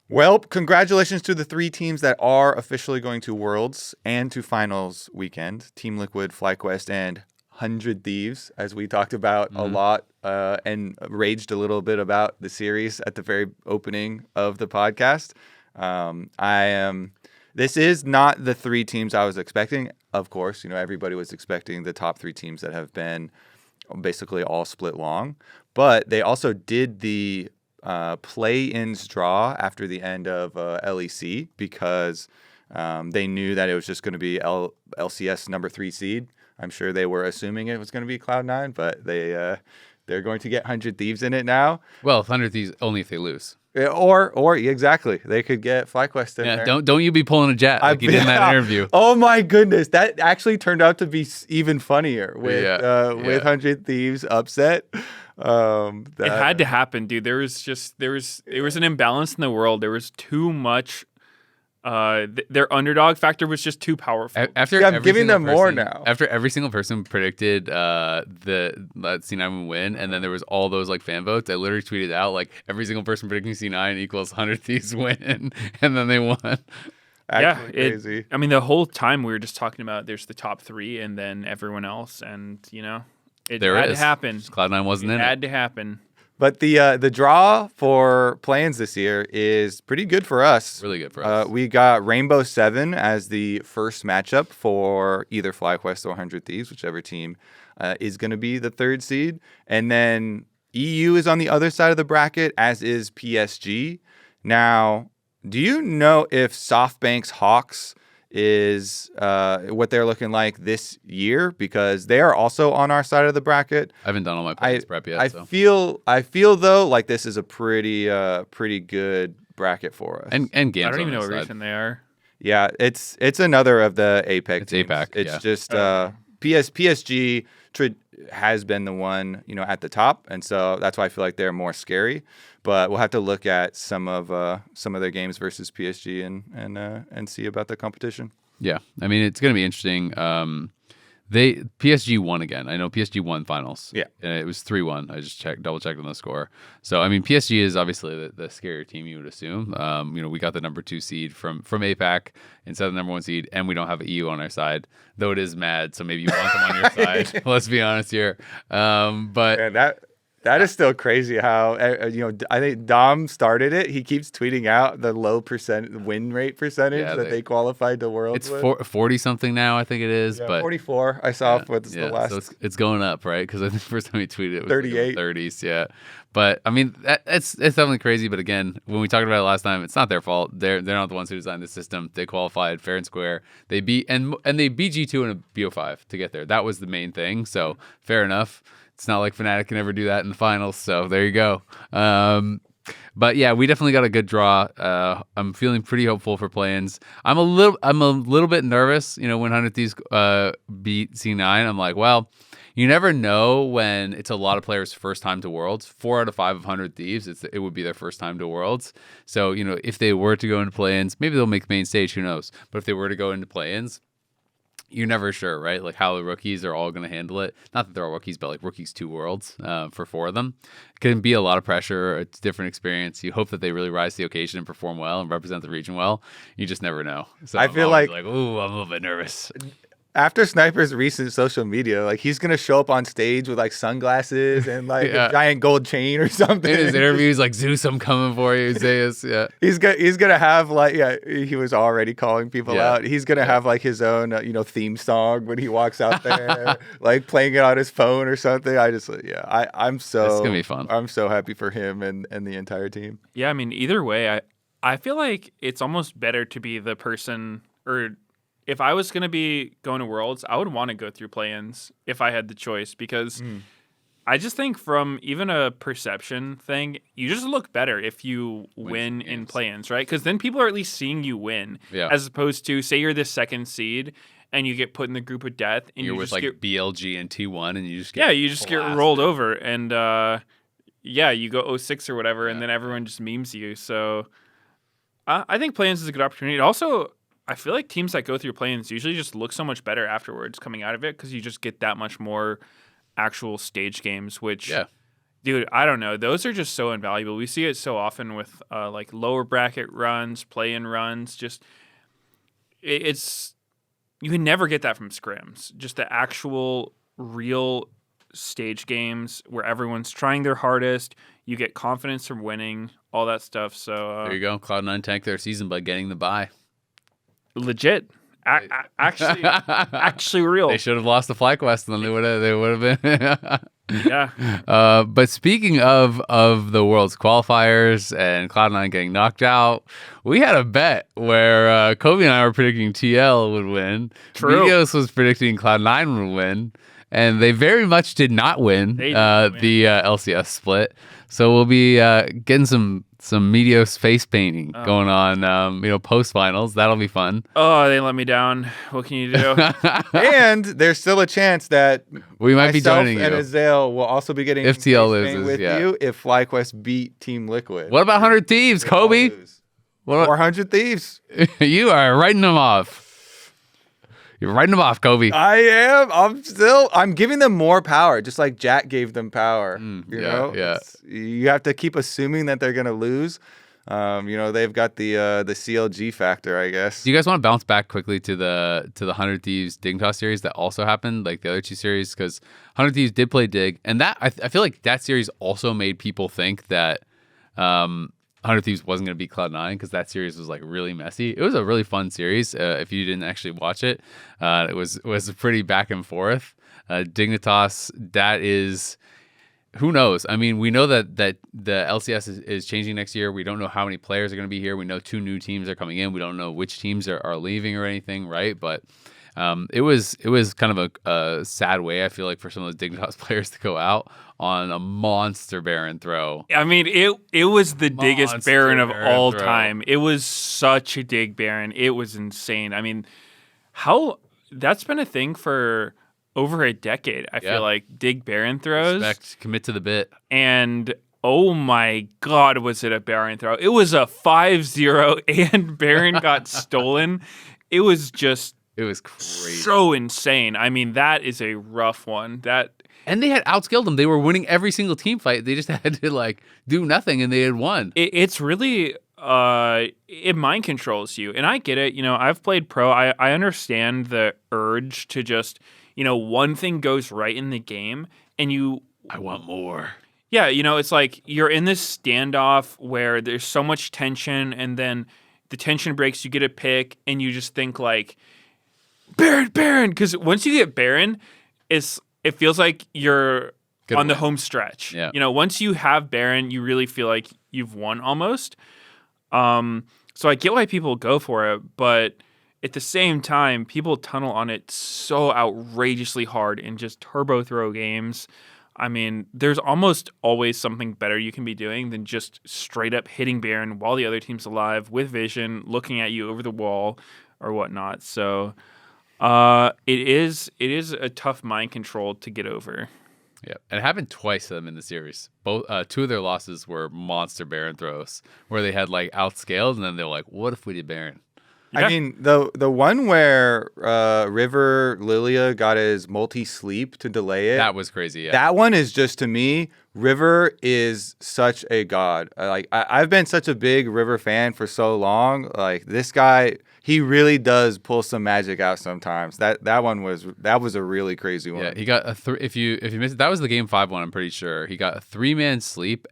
Well, congratulations to the 3 teams that are officially going to Worlds and to Finals weekend. Team Liquid, FlyQuest, and 100 Thieves, as we talked about a lot and raged a little bit about the series at the very opening of the podcast. This is not the 3 teams I was expecting. Of course, everybody was expecting the top 3 teams that have been basically all split long. But they also did the play-ins draw after the end of LEC because they knew that it was just going to be LCS number 3 seed. I'm sure they were assuming it was going to be Cloud9, but they're going to get 100 Thieves in it now. Well, 100 Thieves only if they lose. Or exactly, they could get FlyQuest in there. Don't you be pulling a jet like you did in that interview. Oh my goodness, that actually turned out to be even funnier with 100 Thieves upset. It had to happen, dude. There was an imbalance in the world. There was too much. Their underdog factor was just too powerful. I'm giving them more now. After every single person predicted that C9 would win, and then there was all those like fan votes. I literally tweeted out like every single person predicting C9 equals 100 Thieves win, and then they won. Crazy. I mean, the whole time we were just talking about there's the top 3 and then everyone else, and it had to happen. Cloud9 wasn't in it. It had to happen. But the draw for play-ins this year is pretty good for us. Really good for us. We got Rainbow 7 as the first matchup for either FlyQuest or 100 Thieves, whichever team is going to be the 3rd seed. And then EU is on the other side of the bracket, as is PSG. Now, do you know if SoftBank's Hawks is what they're looking like this year? Because they are also on our side of the bracket. I haven't done all my plans prep yet. I feel though like this is a pretty good bracket for us. And games. I don't even know what region they are. Yeah, it's another of the APEC teams. APAC. It's just PSG has been the one at the top, and so that's why I feel like they're more scary. But we'll have to look at some of their games versus PSG and see about the competition. Yeah, I mean it's going to be interesting. PSG won again. I know PSG won finals. Yeah, and it was 3-1. I just double checked on the score. So I mean PSG is obviously the scarier team you would assume. We got the number 2 seed from APAC instead of the number 1 seed, and we don't have EU on our side. Though it is mad, so maybe you want them on your side. Let's be honest here. But man, that is still crazy how, I think Dom started it. He keeps tweeting out the low win rate percentage that they qualified to Worlds with. It's 40-something now, I think it is. Yeah, but 44 I saw what's the last. So it's going up, right? Because I think the first time he tweeted it was 38. Like in the 30s, yeah. But, I mean, it's definitely crazy. But, again, when we talked about it last time, it's not their fault. They're not the ones who designed the system. They qualified fair and square. They beat G2 and a BO5 to get there. That was the main thing. So, fair enough. It's not like Fnatic can ever do that in the finals, so there you go. But yeah, we definitely got a good draw. I'm feeling pretty hopeful for play-ins. I'm a little bit nervous. When 100 Thieves beat C9, I'm like, well, you never know when it's a lot of players' first time to Worlds. 4 out of 5 of 100 Thieves, it would be their first time to Worlds. So if they were to go into play-ins, maybe they'll make main stage. Who knows? But if they were to go into play-ins, you're never sure, right? Like how the rookies are all going to handle it. Not that they're all rookies, but like rookies 2 Worlds for 4 of them. It can be a lot of pressure. It's a different experience. You hope that they really rise to the occasion and perform well and represent the region well. You just never know. So I feel like, ooh, I'm a little bit nervous. After Sniper's recent social media, like he's gonna show up on stage with like sunglasses and like a giant gold chain or something. In his interviews, like Zeus, I'm coming for you, Zeus. Yeah, he's gonna have like he was already calling people out. He's gonna have like his own theme song when he walks out there, like playing it on his phone or something. I'm so it's gonna be fun. I'm so happy for him and the entire team. Yeah, I mean either way, I feel like it's almost better to be the person or. if I was going to be going to Worlds, I would want to go through play-ins if I had the choice, because I just think from even a perception thing, you just look better if you win in play-ins, right? Because then people are at least seeing you win, as opposed to, say you're the second seed and you get put in the group of death, and you're you with just like get, BLG and T1, and you just get get rolled over, and you go 0-6 or whatever, and then everyone just memes you. So I think play-ins is a good opportunity. Also, I feel like teams that go through play-ins usually just look so much better afterwards coming out of it, because you just get that much more actual stage games, which, dude, I don't know. Those are just so invaluable. We see it so often with like lower bracket runs, play-in runs. Just it's you can never get that from scrims. Just the actual real stage games where everyone's trying their hardest. You get confidence from winning, all that stuff. So there you go. Cloud9 tanked their season by getting the bye. Legit. Actually real. They should have lost the FlyQuest, and then they would have been. Yeah. But speaking of the World's qualifiers and Cloud9 getting knocked out, we had a bet where Kobe and I were predicting TL would win. True. Meteos was predicting Cloud9 would win, and they very much did not win the LCS split. So we'll be getting some Meteos face painting going on, post finals. That'll be fun. Oh, they let me down. What can you do? And there's still a chance that we might be joining you. And Azael will also be getting if TL loses with you if FlyQuest beat Team Liquid. What about 100 Thieves, Kobe? 400 Thieves. You are writing them off. You're writing them off, Kobe. I am. I'm giving them more power, just like Jack gave them power. You have to keep assuming that they're going to lose. They've got the CLG factor, I guess. Do you guys want to bounce back quickly to the 100 Thieves Dignitas series that also happened, like the other two series? Because 100 Thieves did play Dig, and that I feel like that series also made people think that 100 Thieves wasn't going to beat Cloud9, because that series was like really messy. It was a really fun series. If you didn't actually watch it, it was pretty back and forth. Dignitas, that is, who knows? I mean, we know that the LCS is changing next year. We don't know how many players are going to be here. We know 2 new teams are coming in. We don't know which teams are leaving or anything, right? But it was kind of a sad way, I feel like, for some of those Dignitas players to go out on a monster Baron throw. I mean, it was the biggest Baron of all time. It was such a dig Baron. It was insane. I mean, that's been a thing for over a decade. I feel like dig Baron throws. Respect, commit to the bit. And oh my God, was it a Baron throw? It was a 5-0 and Baron got stolen. It was just... It was crazy. So insane. I mean, that is a rough one. And they had outskilled them. They were winning every single team fight. They just had to do nothing, and they had won. It's really it mind controls you, and I get it. I've played pro. I understand the urge to just one thing goes right in the game, and I want more. Yeah, it's like you're in this standoff where there's so much tension, and then the tension breaks. You get a pick, and you just think like, Baron, because once you get Baron, it feels like you're on the home stretch. Yeah. Once you have Baron, you really feel like you've won almost. So I get why people go for it, but at the same time, people tunnel on it so outrageously hard and just turbo throw games. I mean, there's almost always something better you can be doing than just straight up hitting Baron while the other team's alive with vision, looking at you over the wall or whatnot. So it is a tough mind control to get over. Yeah, and it happened twice to them in the series. Both 2 of their losses were monster Baron throws, where they had outscaled, and then they're like, "What if we did Baron?" Yeah. I mean, the one where River Lilia got his multi-sleep to delay it. That was crazy, yeah. That one is just, to me, River is such a god. I've been such a big River fan for so long. This guy, he really does pull some magic out sometimes. That was a really crazy one. Yeah, he got if you missed it, that was the game 5 one, I'm pretty sure. He got a 3-man sleep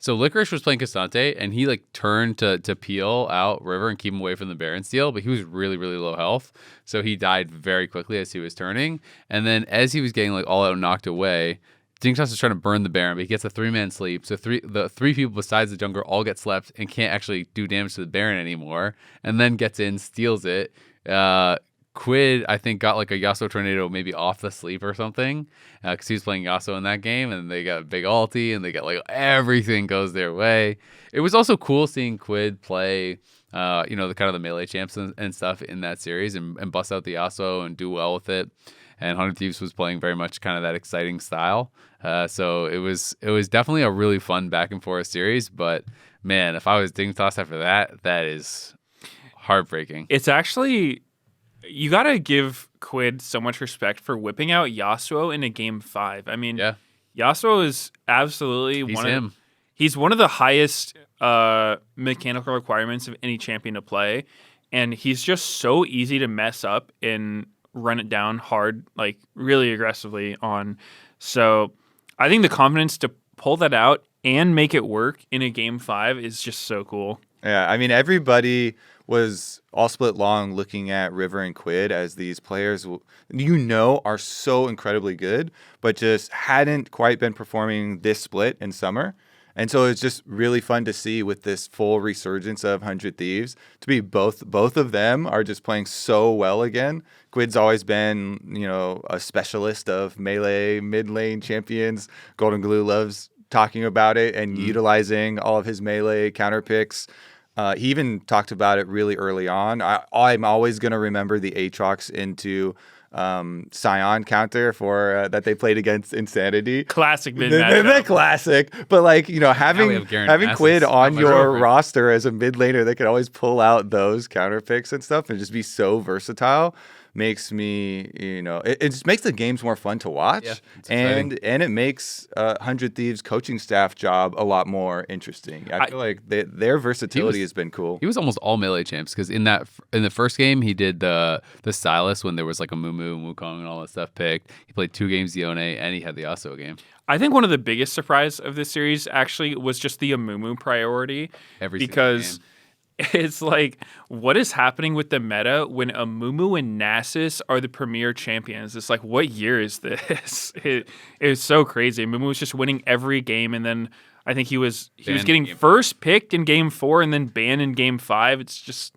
so Licorice was playing Cassante, and he turned to peel out River and keep him away from the Baron steal, but he was really, really low health. So he died very quickly as he was turning. And then as he was getting all out knocked away, Dignitas is trying to burn the Baron, but he gets a 3-man sleep. So the 3 people besides the jungler all get slept and can't actually do damage to the Baron anymore. And then gets in, steals it, Quid, I think, got like a Yasuo tornado maybe off the sleeve or something because he was playing Yasuo in that game, and they got a big ulti, and they got like everything goes their way. It was also cool seeing Quid play, the kind of the melee champs and stuff in that series and bust out the Yasuo and do well with it. And 100 Thieves was playing very much kind of that exciting style. So it was definitely a really fun back and forth series. But man, if I was ding toss after that, that is heartbreaking. It's actually, you got to give Quid so much respect for whipping out Yasuo in a game 5. I mean, Yeah. Yasuo is absolutely he's one of the highest mechanical requirements of any champion to play. And he's just so easy to mess up and run it down hard, like really aggressively on. So I think the confidence to pull that out and make it work in a game 5 is just so cool. Yeah, I mean, everybody was all split long looking at River and Quid as these players, are so incredibly good, but just hadn't quite been performing this split in summer. And so it's just really fun to see with this full resurgence of 100 Thieves to be both of them are just playing so well again. Quid's always been, a specialist of melee mid lane champions. Golden Glue loves talking about it and utilizing all of his melee counter picks. He even talked about it really early on. I'm always going to remember the Aatrox into Scion counter for that they played against Insanity. Classic mid matchup. The classic. But having Quid on your roster as a mid laner that can always pull out those counter picks and stuff and just be so versatile makes me, it just makes the games more fun to watch. Yeah, and it makes 100 Thieves coaching staff job a lot more interesting. I feel like their versatility has been cool. He was almost all melee champs because in the first game he did the Silas when there was like a Mumu and Wukong and all that stuff picked. He played 2 games Yone and he had the Yasuo game. I think one of the biggest surprise of this series actually was just the Amumu priority. Because it's like, what is happening with the meta when Amumu and Nasus are the premier champions? It's like, what year is this? It was so crazy. Amumu was just winning every game, and then I think he was getting first picked in game 4 and then banned in game 5. It's just...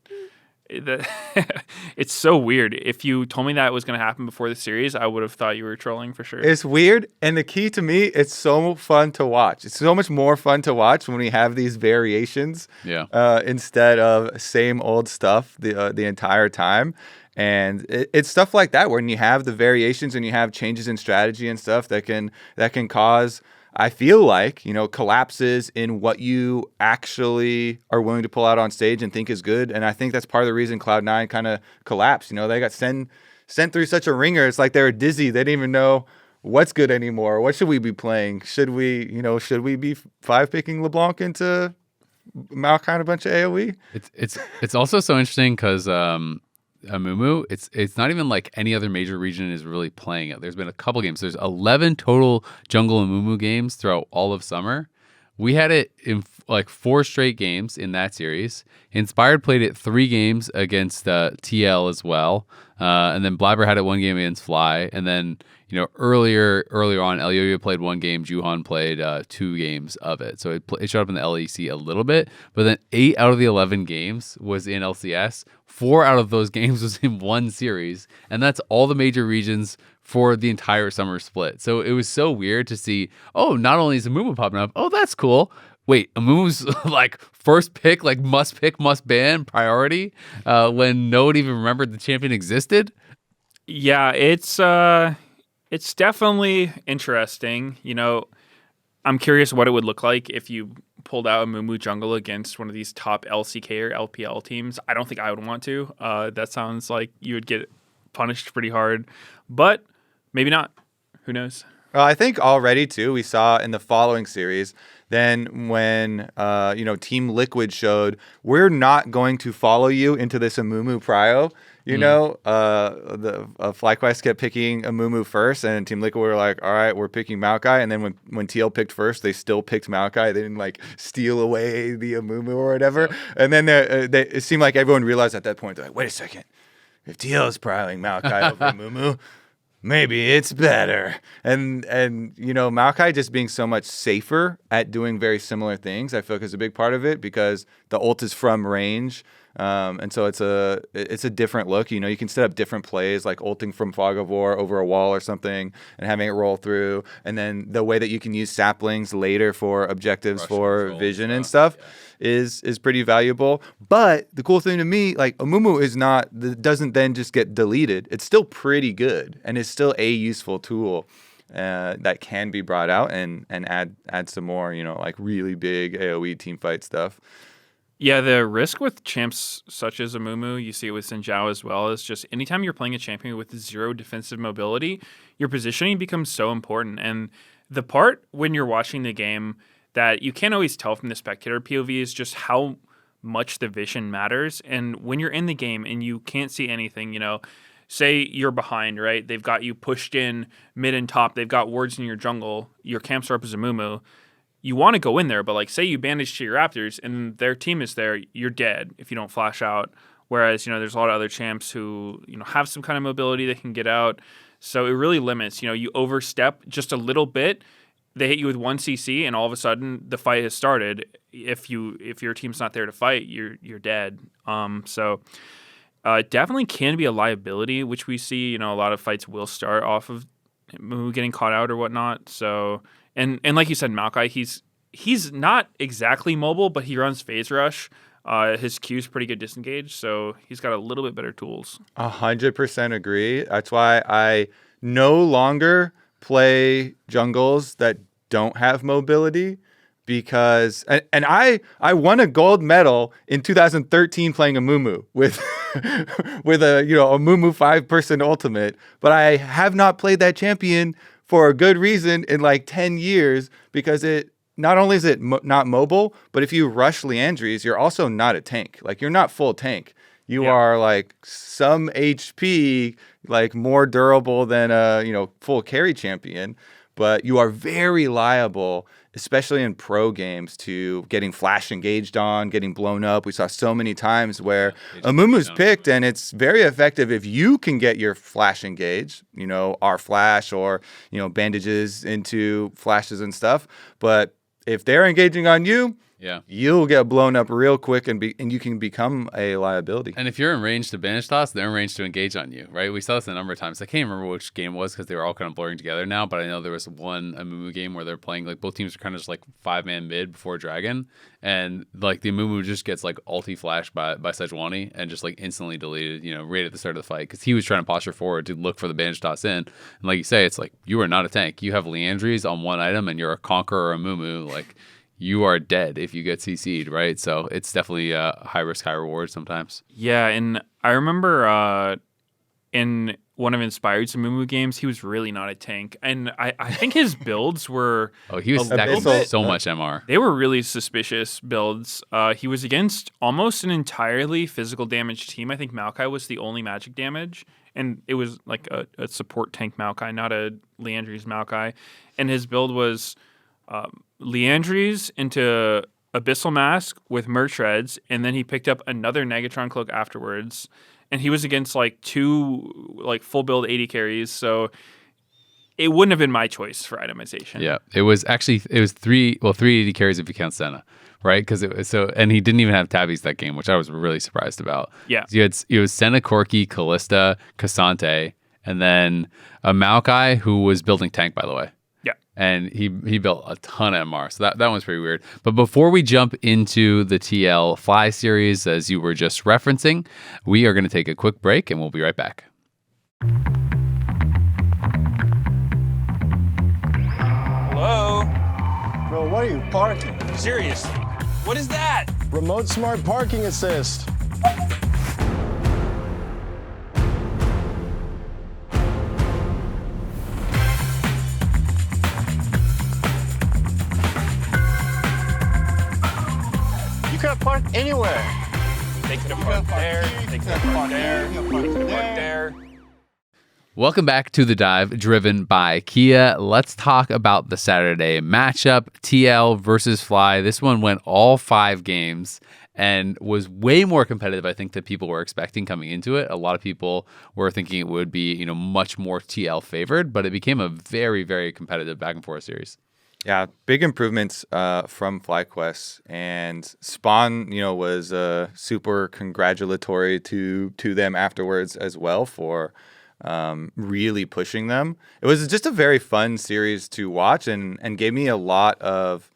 it's so weird. If you told me that was going to happen before the series, I would have thought you were trolling for sure. It's weird, and the key to me, it's so fun to watch. It's so much more fun to watch when we have these variations instead of same old stuff the entire time. And it's stuff like that when you have the variations and you have changes in strategy and stuff that can cause, I feel like, collapses in what you actually are willing to pull out on stage and think is good. And I think that's part of the reason Cloud9 kind of collapsed. They got sent through such a ringer. It's like they were dizzy. They didn't even know what's good anymore. What should we be playing? Should we be 5-picking LeBlanc into Maokai and a bunch of AoE? It's also so interesting because Amumu, it's not even like any other major region is really playing it. There's been a couple games. There's 11 total jungle Amumu games throughout all of summer. We had it in like 4 straight games in that series. Inspired played it 3 games against TL as well. And then Blabber had it 1 game against Fly. And then, earlier on, Elyoyo played 1 game. Juhan played 2 games of it. So it showed up in the LEC a little bit. But then 8 out of the 11 games was in LCS. 4 out of those games was in 1 series. And that's all the major regions for the entire summer split. So it was so weird to see, not only is Amumu popping up, that's cool. Wait, Amumu's like first pick, like must pick, must ban priority when no one even remembered the champion existed? Yeah, it's definitely interesting. I'm curious what it would look like if you pulled out a Amumu jungle against one of these top LCK or LPL teams. I don't think I would want to. That sounds like you would get punished pretty hard, but maybe not. Who knows? Well, I think already too, we saw in the following series, then when Team Liquid showed, we're not going to follow you into this Amumu prio. The FlyQuest kept picking Amumu first, and Team Liquid were like, all right, we're picking Maokai. And then when TL picked first, they still picked Maokai. They didn't steal away the Amumu or whatever. So. And then it seemed like everyone realized at that point, they're like, wait a second, if TL is prioing Maokai over Amumu, maybe it's better. And Maokai just being so much safer at doing very similar things, I feel like is a big part of it because the ult is from range. And so it's a different look. You know, you can set up different plays, like ulting from Fog of War over a wall or something and having it roll through. And then the way that you can use saplings later for objectives for vision and stuff is pretty valuable. But the cool thing to me, like Amumu doesn't then just get deleted. It's still pretty good and is still a useful tool. That can be brought out and add some more, you know, like really big AoE team fight stuff. Yeah, the risk with champs such as Amumu, you see it with Xin Zhao as well, is just anytime you're playing a champion with 0 defensive mobility, your positioning becomes so important. And the part when you're watching the game that you can't always tell from the spectator POV is just how much the vision matters. And when you're in the game and you can't see anything, you know, say you're behind, right? They've got you pushed in mid and top. They've got wards in your jungle. Your camps are up as a Mumu. You want to go in there, but like say you bandage to your Raptors and their team is there, you're dead if you don't flash out. Whereas, you know, there's a lot of other champs who, you know, have some kind of mobility that can get out. So it really limits, you know, you overstep just a little bit, they hit you with 1 CC and all of a sudden the fight has started. If your team's not there to fight, you're dead. It definitely can be a liability, which we see, you know, a lot of fights will start off of getting caught out or whatnot. So, and like you said, Maokai, he's not exactly mobile, but he runs phase rush. His Q's pretty good disengage, so he's got a little bit better tools. 100% agree. That's why I no longer play jungles that don't have mobility. Because I won a gold medal in 2013 playing a Mumu with a Mumu 5-person ultimate, but I have not played that champion for a good reason in like 10 years because it not only is it not mobile, but if you rush Liandry's, you're also not a tank. Like you're not full tank. You are like some HP, like more durable than a full carry champion, but you are very liable, especially in pro games, to getting flash engaged on, getting blown up. We saw so many times where Amumu's picked, and it's very effective if you can get your flash engaged, our flash or, bandages into flashes and stuff. But if they're engaging on you, you'll get blown up real quick and you can become a liability. And if you're in range to banish toss, they're in range to engage on you, right? We saw this a number of times. I can't remember which game it was because they were all kind of blurring together now, but I know there was one Amumu game where they're playing, like both teams are kind of just like 5-man mid before Dragon, and like the Amumu just gets like ulti flashed by Sejuani and just like instantly deleted, right at the start of the fight because he was trying to posture forward to look for the banish toss in. And like you say, it's like you are not a tank. You have Liandry's on one item and you're a Conqueror or Amumu, like you are dead if you get CC'd, right? So it's definitely a high risk, high reward sometimes. Yeah, and I remember in one of Inspired's Amumu games, he was really not a tank. And I think his builds were... he was stacking so much MR. They were really suspicious builds. He was against almost an entirely physical damage team. I think Maokai was the only magic damage. And it was like a support tank Maokai, not a Liandry's Maokai. And his build was... Liandry's into Abyssal Mask with Mertreads, and then he picked up another Negatron Cloak afterwards, and he was against like 2 full build 80 carries, so it wouldn't have been my choice for itemization. Yeah, it was 380 carries if you count Senna, right? Because it was and he didn't even have tabbies that game, which I was really surprised about. Yeah, it was Senna, Corki, Callista, Cassante, and then a Maokai who was building tank, by the way. And he built a ton of MR. So that one's pretty weird. But before we jump into the TL Fly series, as you were just referencing, we are going to take a quick break and we'll be right back. Hello? Bro, what are you parking? Seriously, what is that? Remote smart parking assist. You could have parked anywhere. They could have parked there. They could have parked there. They could have parked there. Welcome back to The Dive, driven by Kia. Let's talk about the Saturday matchup, TL versus Fly. This one went all 5 games and was way more competitive, I think, than people were expecting coming into it. A lot of people were thinking it would be, much more TL favored, but it became a very, very competitive back and forth series. Yeah, big improvements from FlyQuest, and Spawn, was super congratulatory to them afterwards as well for really pushing them. It was just a very fun series to watch, and gave me a lot of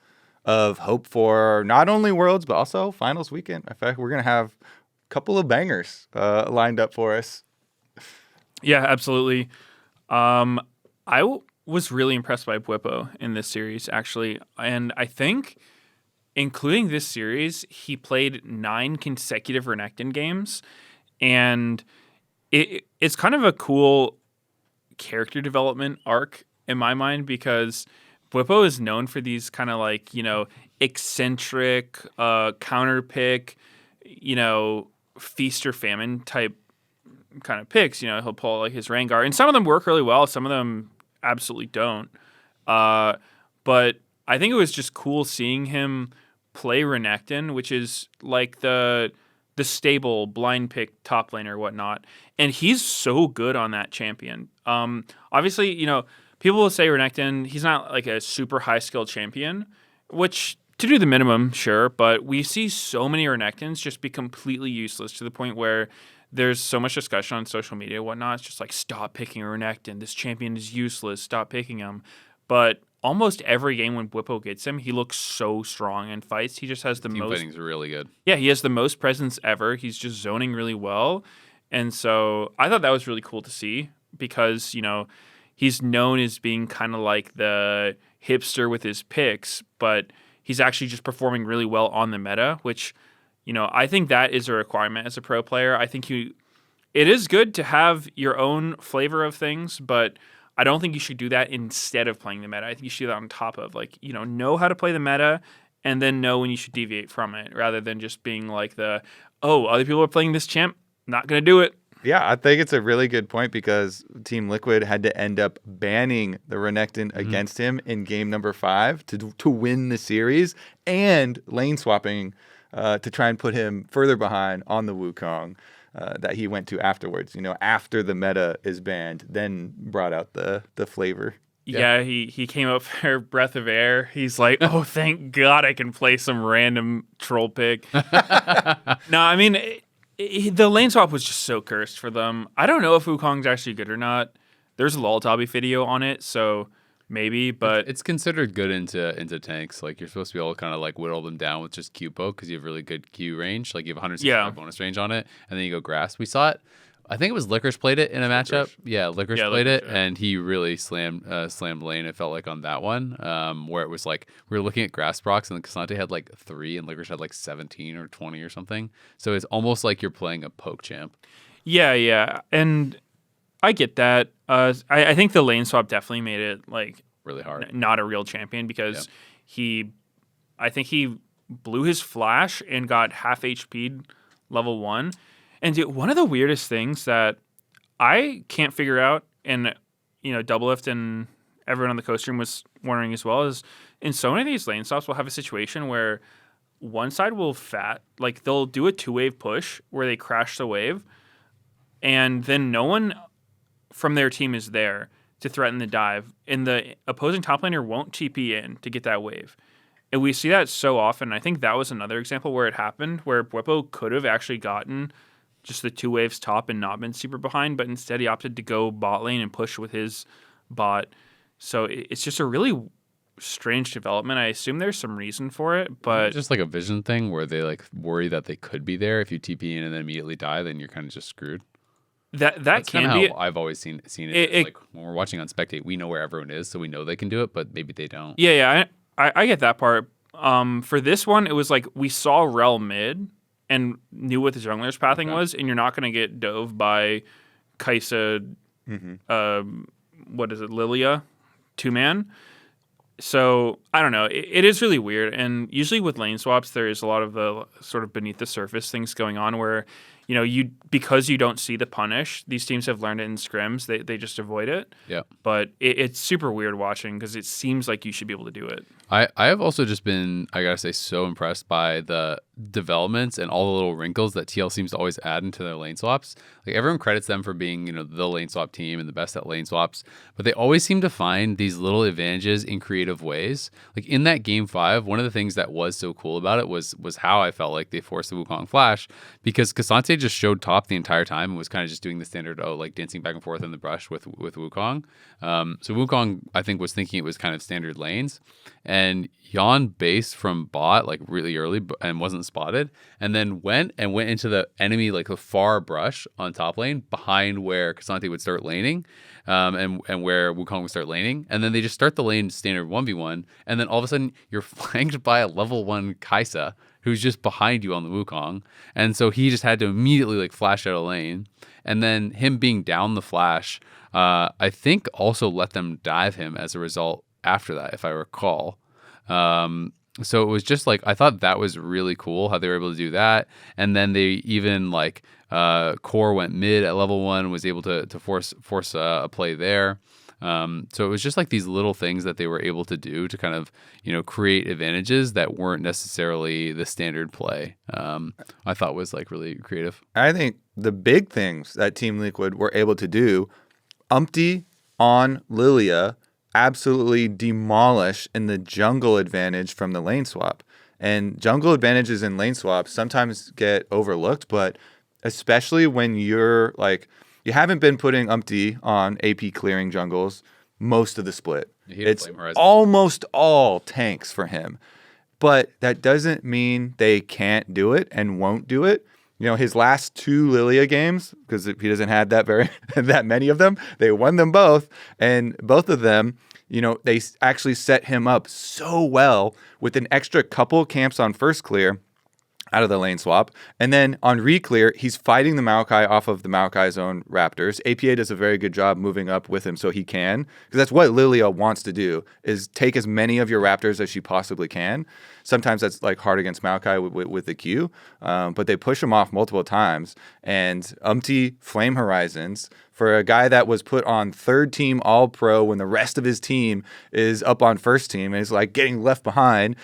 hope for not only Worlds but also Finals weekend. In fact, we're gonna have a couple of bangers lined up for us. Yeah, absolutely. Was really impressed by Bwipo in this series, actually. And I think, including this series, he played 9 consecutive Renekton games. And it's kind of a cool character development arc in my mind, because Bwipo is known for these kind of like, eccentric, counter pick, feast or famine type kind of picks. He'll pull like his Rengar, and some of them work really well. Some of them absolutely don't. But I think it was just cool seeing him play Renekton, which is like the stable blind pick top lane or whatnot. And he's so good on that champion. Obviously, people will say Renekton, he's not like a super high skill champion, which to do the minimum, sure. But we see so many Renektons just be completely useless to the point where there's so much discussion on social media and whatnot. It's just like, stop picking Renekton. This champion is useless. Stop picking him. But almost every game when Bwipo gets him, he looks so strong in fights. He just has the Team most. fighting's really good. Yeah, he has the most presence ever. He's just zoning really well. And so I thought that was really cool to see, because, he's known as being kind of like the hipster with his picks, but he's actually just performing really well on the meta, which, I think that is a requirement as a pro player. I think it is good to have your own flavor of things, but I don't think you should do that instead of playing the meta. I think you should do that on top of, like, know how to play the meta and then know when you should deviate from it, rather than just being like other people are playing this champ, not going to do it. Yeah, I think it's a really good point, because Team Liquid had to end up banning the Renekton against him in game number 5 to win the series, and lane swapping to try and put him further behind on the Wukong that he went to afterwards. After the meta is banned, then brought out the flavor. Yeah, he came up for Breath of Air. He's like, oh, thank God I can play some random troll pick. No, I mean, the lane swap was just so cursed for them. I don't know if Wukong's actually good or not. There's a Loltabi video on it, so maybe, but it's considered good into tanks. Like, you're supposed to be able to kind of like whittle them down with just Q poke, because you have really good Q range. Like, you have 165 bonus range on it, and then you go grass. We saw it. I think it was Licorice played it in a matchup. Yeah, Licorice played it, and he really slammed lane. It felt like on that one, where it was like we were looking at grass procs, and Cassante had like 3, and Licorice had like 17 or 20 or something. So it's almost like you're playing a poke champ. Yeah, and I get that. I think the lane swap definitely made it like really hard, not a real champion, because I think he blew his flash and got half HP'd level 1. And dude, one of the weirdest things that I can't figure out, and Doublelift and everyone on the coast stream was wondering as well, is in so many of these lane swaps, we'll have a situation where one side will they'll do a 2-wave push where they crash the wave, and then no one from their team is there to threaten the dive, and the opposing top laner won't TP in to get that wave. And we see that so often. I think that was another example where it happened, where Bwipo could have actually gotten just the 2 waves top and not been super behind, but instead he opted to go bot lane and push with his bot. So it's just a really strange development. I assume there's some reason for it, but just like a vision thing where they like worry that they could be there. If you TP in and then immediately die, then you're kind of just screwed. That's can be. how I've always seen it. Like when we're watching on Spectate, we know where everyone is, so we know they can do it, but maybe they don't. Yeah, I get that part. For this one, it was like we saw Rel mid and knew what the jungler's pathing was, and you're not going to get dove by Kai'Sa, what is it, Lilia, 2-man. So, I don't know. It is really weird, and usually with lane swaps, there is a lot of the sort of beneath the surface things going on where, because you don't see the punish, these teams have learned it in scrims. They just avoid it. Yeah. But it's super weird watching because it seems like you should be able to do it. I have also just been, I gotta say, so impressed by the developments and all the little wrinkles that TL seems to always add into their lane swaps. Like everyone credits them for being, the lane swap team and the best at lane swaps, but they always seem to find these little advantages in creative ways. Like in that game 5, one of the things that was so cool about it was how I felt like they forced the Wukong flash, because K'Sante just showed top the entire time and was kind of just doing the standard, dancing back and forth in the brush with Wukong. So Wukong, I think, was thinking it was kind of standard lanes. And Yon based from bot like really early and wasn't spotted, and then went into the enemy like the far brush on top lane behind where K'Sante would start laning, and where Wukong would start laning, and then they just start the lane standard 1v1, and then all of a sudden you're flanked by a level 1 Kai'Sa who's just behind you on the Wukong, and so he just had to immediately like flash out of lane, and then him being down the flash, I think also let them dive him as a result after that, if I recall. So it was just like, I thought that was really cool how they were able to do that. And then they even Core went mid at level 1, was able to force a play there. So it was just like these little things that they were able to do to kind of, create advantages that weren't necessarily the standard play. I thought was like really creative. I think the big things that Team Liquid were able to do, Umpty on Lilia absolutely demolish in the jungle advantage from the lane swap. And jungle advantages in lane swaps sometimes get overlooked, but especially when you're you haven't been putting Umpty on AP clearing jungles most of the split. It's almost all tanks for him. But that doesn't mean they can't do it and won't do it. His last 2 Lilia games, because he doesn't have that many of them, they won them both, and both of them, they actually set him up so well with an extra couple camps on first clear out of the lane swap, and then on re-clear, he's fighting the Maokai off of the Maokai's own Raptors. APA does a very good job moving up with him so he can, because that's what Lilia wants to do, is take as many of your Raptors as she possibly can. Sometimes that's hard against Maokai with the Q, but they push him off multiple times. And Umpty Flame Horizons, for a guy that was put on 3rd team All-Pro when the rest of his team is up on 1st team and is getting left behind,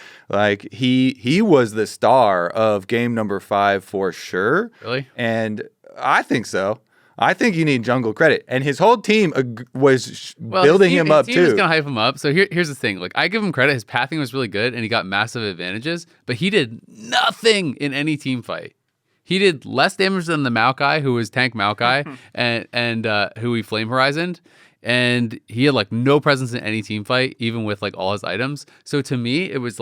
he was the star of game number 5 for sure. Really? And I think so. I think you need jungle credit, and his whole team was building him up too. His team is gonna hype him up. So here's the thing: I give him credit. His pathing was really good, and he got massive advantages. But he did nothing in any team fight. He did less damage than the Maokai, who was tank Maokai, and who he Flame Horizoned, and he had no presence in any team fight, even with all his items. So to me, it was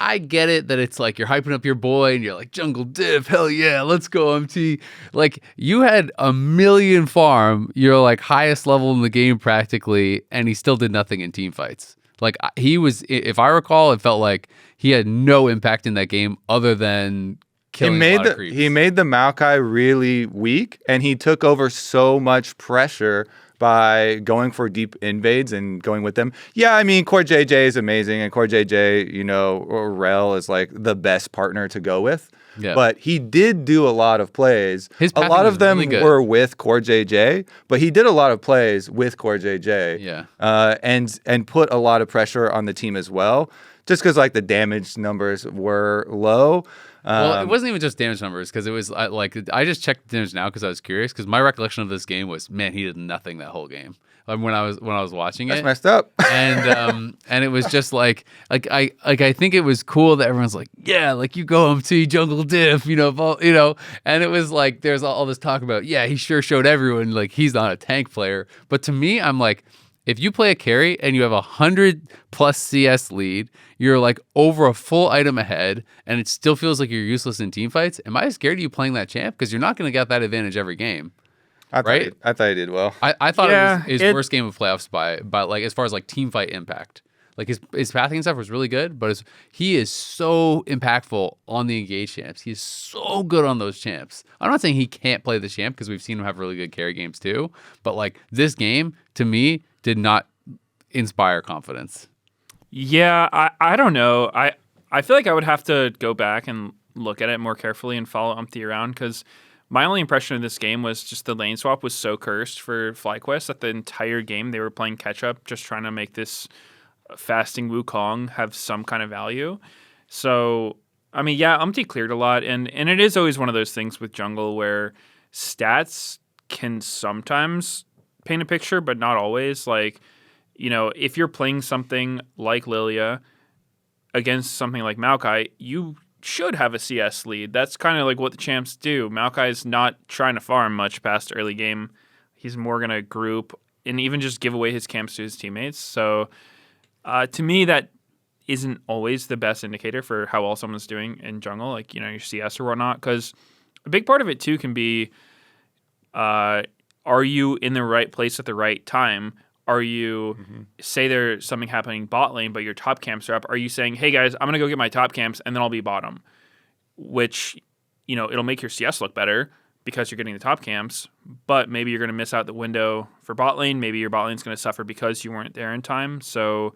I get it that it's you're hyping up your boy and you're jungle div, hell yeah, let's go MT. You had a million farm, you're highest level in the game practically, and he still did nothing in team fights. He was, if I recall, it felt like he had no impact in that game other than killing a lot of creeps. He made the Maokai really weak, and he took over so much pressure by going for deep invades and going with them. Yeah, I mean, Core JJ is amazing, and Core JJ, or Rel is the best partner to go with. Yeah. But he did do a lot of plays. A lot of them really were with Core JJ, but he did a lot of plays with Core JJ. Yeah. And put a lot of pressure on the team as well, just because the damage numbers were low. Well, it wasn't even just damage numbers, because it was I just checked damage now because I was curious, because my recollection of this game was, man, he did nothing that whole game. When I was watching That's it, messed up. and it was just I think it was cool that everyone's yeah, you go MT jungle diff, and it was there's all this talk about, yeah, he sure showed everyone he's not a tank player, but to me, I'm if you play a carry and you have 100+ CS lead, you're over a full item ahead, and it still feels like you're useless in team fights. Am I scared of you playing that champ? Because you're not going to get that advantage every game. I thought he did well. I thought it was his worst game of playoffs by as far as team fight impact. His pathing and stuff was really good, but he is so impactful on the engaged champs. He's so good on those champs. I'm not saying he can't play the champ, because we've seen him have really good carry games too. But this game, to me, did not inspire confidence. Yeah, I don't know. I feel like I would have to go back and look at it more carefully and follow Umpty around, because My only impression of this game was just the lane swap was so cursed for FlyQuest that the entire game they were playing catch up, just trying to make this fasting Wukong have some kind of value. So, I mean, yeah, Umpty cleared a lot, and it is always one of those things with jungle where stats can sometimes paint a picture, but not always. Like, you know, if you're playing something like Lilia against something like Maokai, you should have a CS lead. That's kind of like what the champs do. Maokai's not trying to farm much past early game. He's more going to group and even just give away his camps to his teammates. So to me, that isn't always the best indicator for how well someone's doing in jungle, like, you know, your CS or whatnot. Because a big part of it, too, can be are you in the right place at the right time? Are you, say there's something happening bot lane, but your top camps are up. Are you saying, hey, guys, I'm going to go get my top camps, and then I'll be bottom? Which, you know, it'll make your CS look better because you're getting the top camps, but maybe you're going to miss out the window for bot lane. Maybe your bot lane's going to suffer because you weren't there in time. So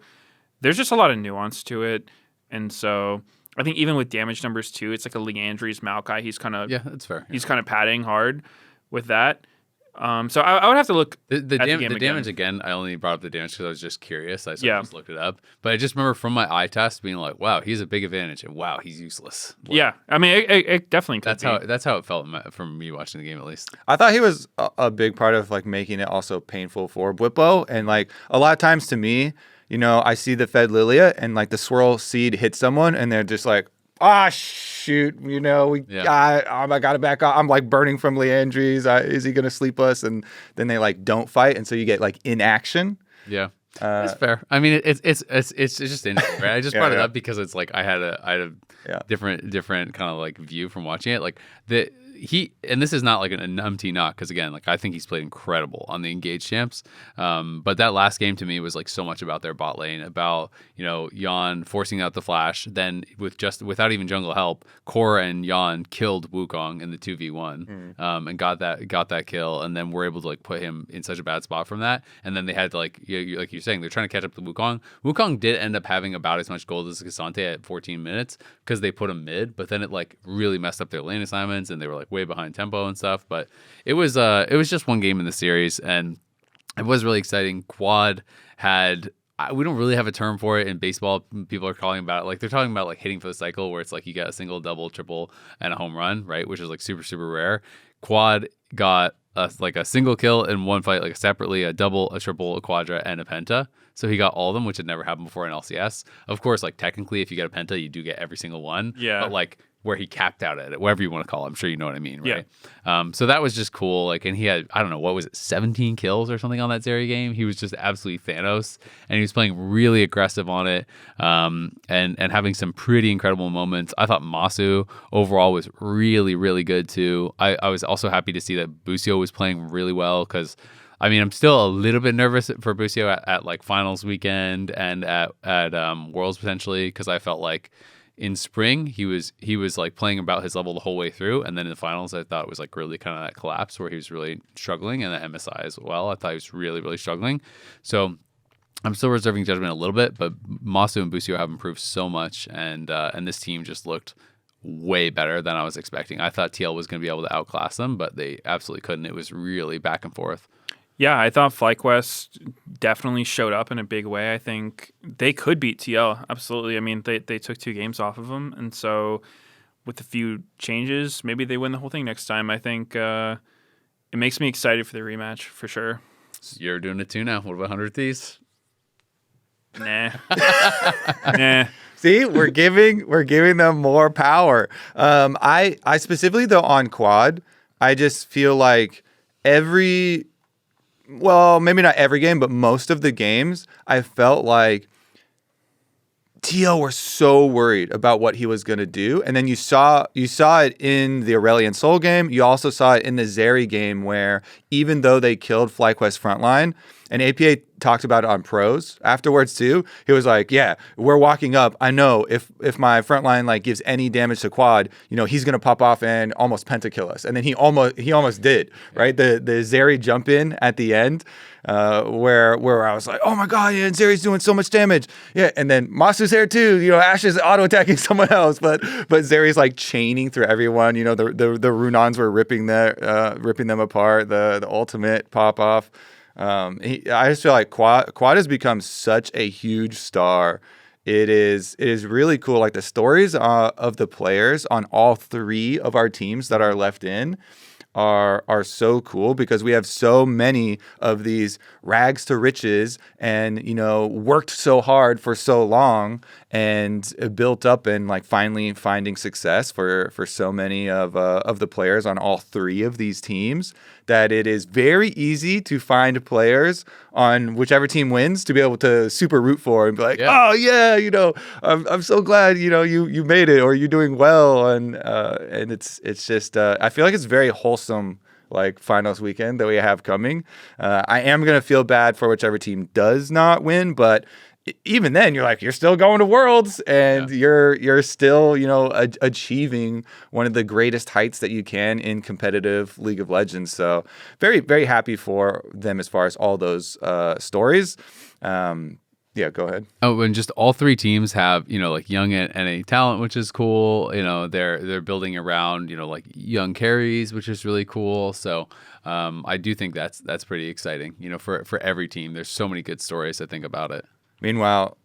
there's just a lot of nuance to it. And so I think even with damage numbers, too, it's like a Leandry's Maokai. He's kind of that's fair. He's kind of padding hard with that. So I would have to look the at the game again. damage again. I only brought up the damage because I was just curious. I just looked it up, but I just remember from my eye test being like, "Wow, he's a big advantage," and "Wow, he's useless." Like, yeah, I mean, it definitely could that's how it felt from me watching the game, at least. I thought he was a big part of like making it also painful for Bwipo, and like a lot of times to me, you know, I see the Fed Lilia and like the swirl seed hit someone, and they're just like, shoot, you know, I got to back off. I'm like burning from Leandry's. Is he going to sleep us? And then they like don't fight. And so you get like inaction. Yeah. That's fair. I mean, it's just interesting, right? I just brought it up because it's like I had a different kind of like view from watching it. Like and this is not like an numpty knock because again, like I think he's played incredible on the engaged champs. But that last game to me was like so much about their bot lane, about, you know, Yan forcing out the flash. Then without even jungle help, Korra and Yan killed Wukong in the 2v1 and got that kill. And then we're able to like put him in such a bad spot from that. And then they had to like you're saying, they're trying to catch up to Wukong. Wukong did end up having about as much gold as Cassante at 14 minutes because they put him mid, but then it like really messed up their lane assignments and they were like way behind tempo and stuff. But it was just one game in the series and it was really exciting. Quad had, we don't really have a term for it in baseball. People are calling about it, like they're talking about like hitting for the cycle where it's like you got a single, double, triple, and a home run, right? Which is like super, super rare. Quad got like a single kill in one fight, like separately, a double, a triple, a quadra, and a penta. So he got all of them, which had never happened before in LCS. Of course, like technically, if you get a penta, you do get every single one. Yeah. But like where he capped out at it, whatever you want to call it, I'm sure you know what I mean, right? Yeah. So that was just cool. Like, and he had, I don't know, what was it, 17 kills or something on that Zeri game. He was just absolutely Thanos, and he was playing really aggressive on it, and having some pretty incredible moments. I thought Masu overall was really, really good too. I was also happy to see that Busio was playing really well because, I mean, I'm still a little bit nervous for Busio at like finals weekend and at Worlds potentially because I felt like in spring he was like playing about his level the whole way through, and then in the finals I thought it was like really kind of that collapse where he was really struggling, and the MSI as well. I thought he was really, really struggling. So I'm still reserving judgment a little bit, but Masu and Busio have improved so much, and this team just looked way better than I was expecting. I thought TL was going to be able to outclass them, but they absolutely couldn't. It was really back and forth. Yeah, I thought FlyQuest definitely showed up in a big way. I think they could beat TL, absolutely. I mean, they took 2 games off of them, and so with a few changes, maybe they win the whole thing next time. I think it makes me excited for the rematch, for sure. You're doing it too now. What about 100 Thieves? Nah. Nah. See, we're giving them more power. I specifically though on Quad, I just feel like maybe not every game, but most of the games, I felt like TL were so worried about what he was going to do. And then you saw it in the Aurelion Soul game. You also saw it in the Zeri game where even though they killed FlyQuest frontline And APA talked about it on pros afterwards too. He was like, yeah, we're walking up. I know if my front line like gives any damage to quad, he's going to pop off and almost pentakill us. And then he almost did, right? The Zeri jump in at the end, where I was like, oh my God, yeah, Zeri's doing so much damage. Yeah. And then Masu's there too, Ash is auto attacking someone else, but Zeri's like chaining through everyone. The Runons were ripping them apart, the ultimate pop off. I just feel like Quad has become such a huge star. It is really cool. Like the stories of the players on all 3 of our teams that are left in are so cool because we have so many of these rags to riches and worked so hard for so long and built up and like finally finding success for so many of the players on all 3 of these teams that it is very easy to find players on whichever team wins to be able to super root for and be like, oh yeah, I'm so glad you made it or you're doing well and it's just I feel like it's very wholesome like finals weekend that we have coming. I am gonna feel bad for whichever team does not win, but even then you're still going to Worlds and you're still achieving one of the greatest heights that you can in competitive League of Legends. So very, very happy for them as far as all those stories. Yeah, go ahead. Oh, and just all 3 teams have, like young NA talent, which is cool. They're building around, like young carries, which is really cool. So I do think that's pretty exciting, for every team. There's so many good stories I think about it. Meanwhile,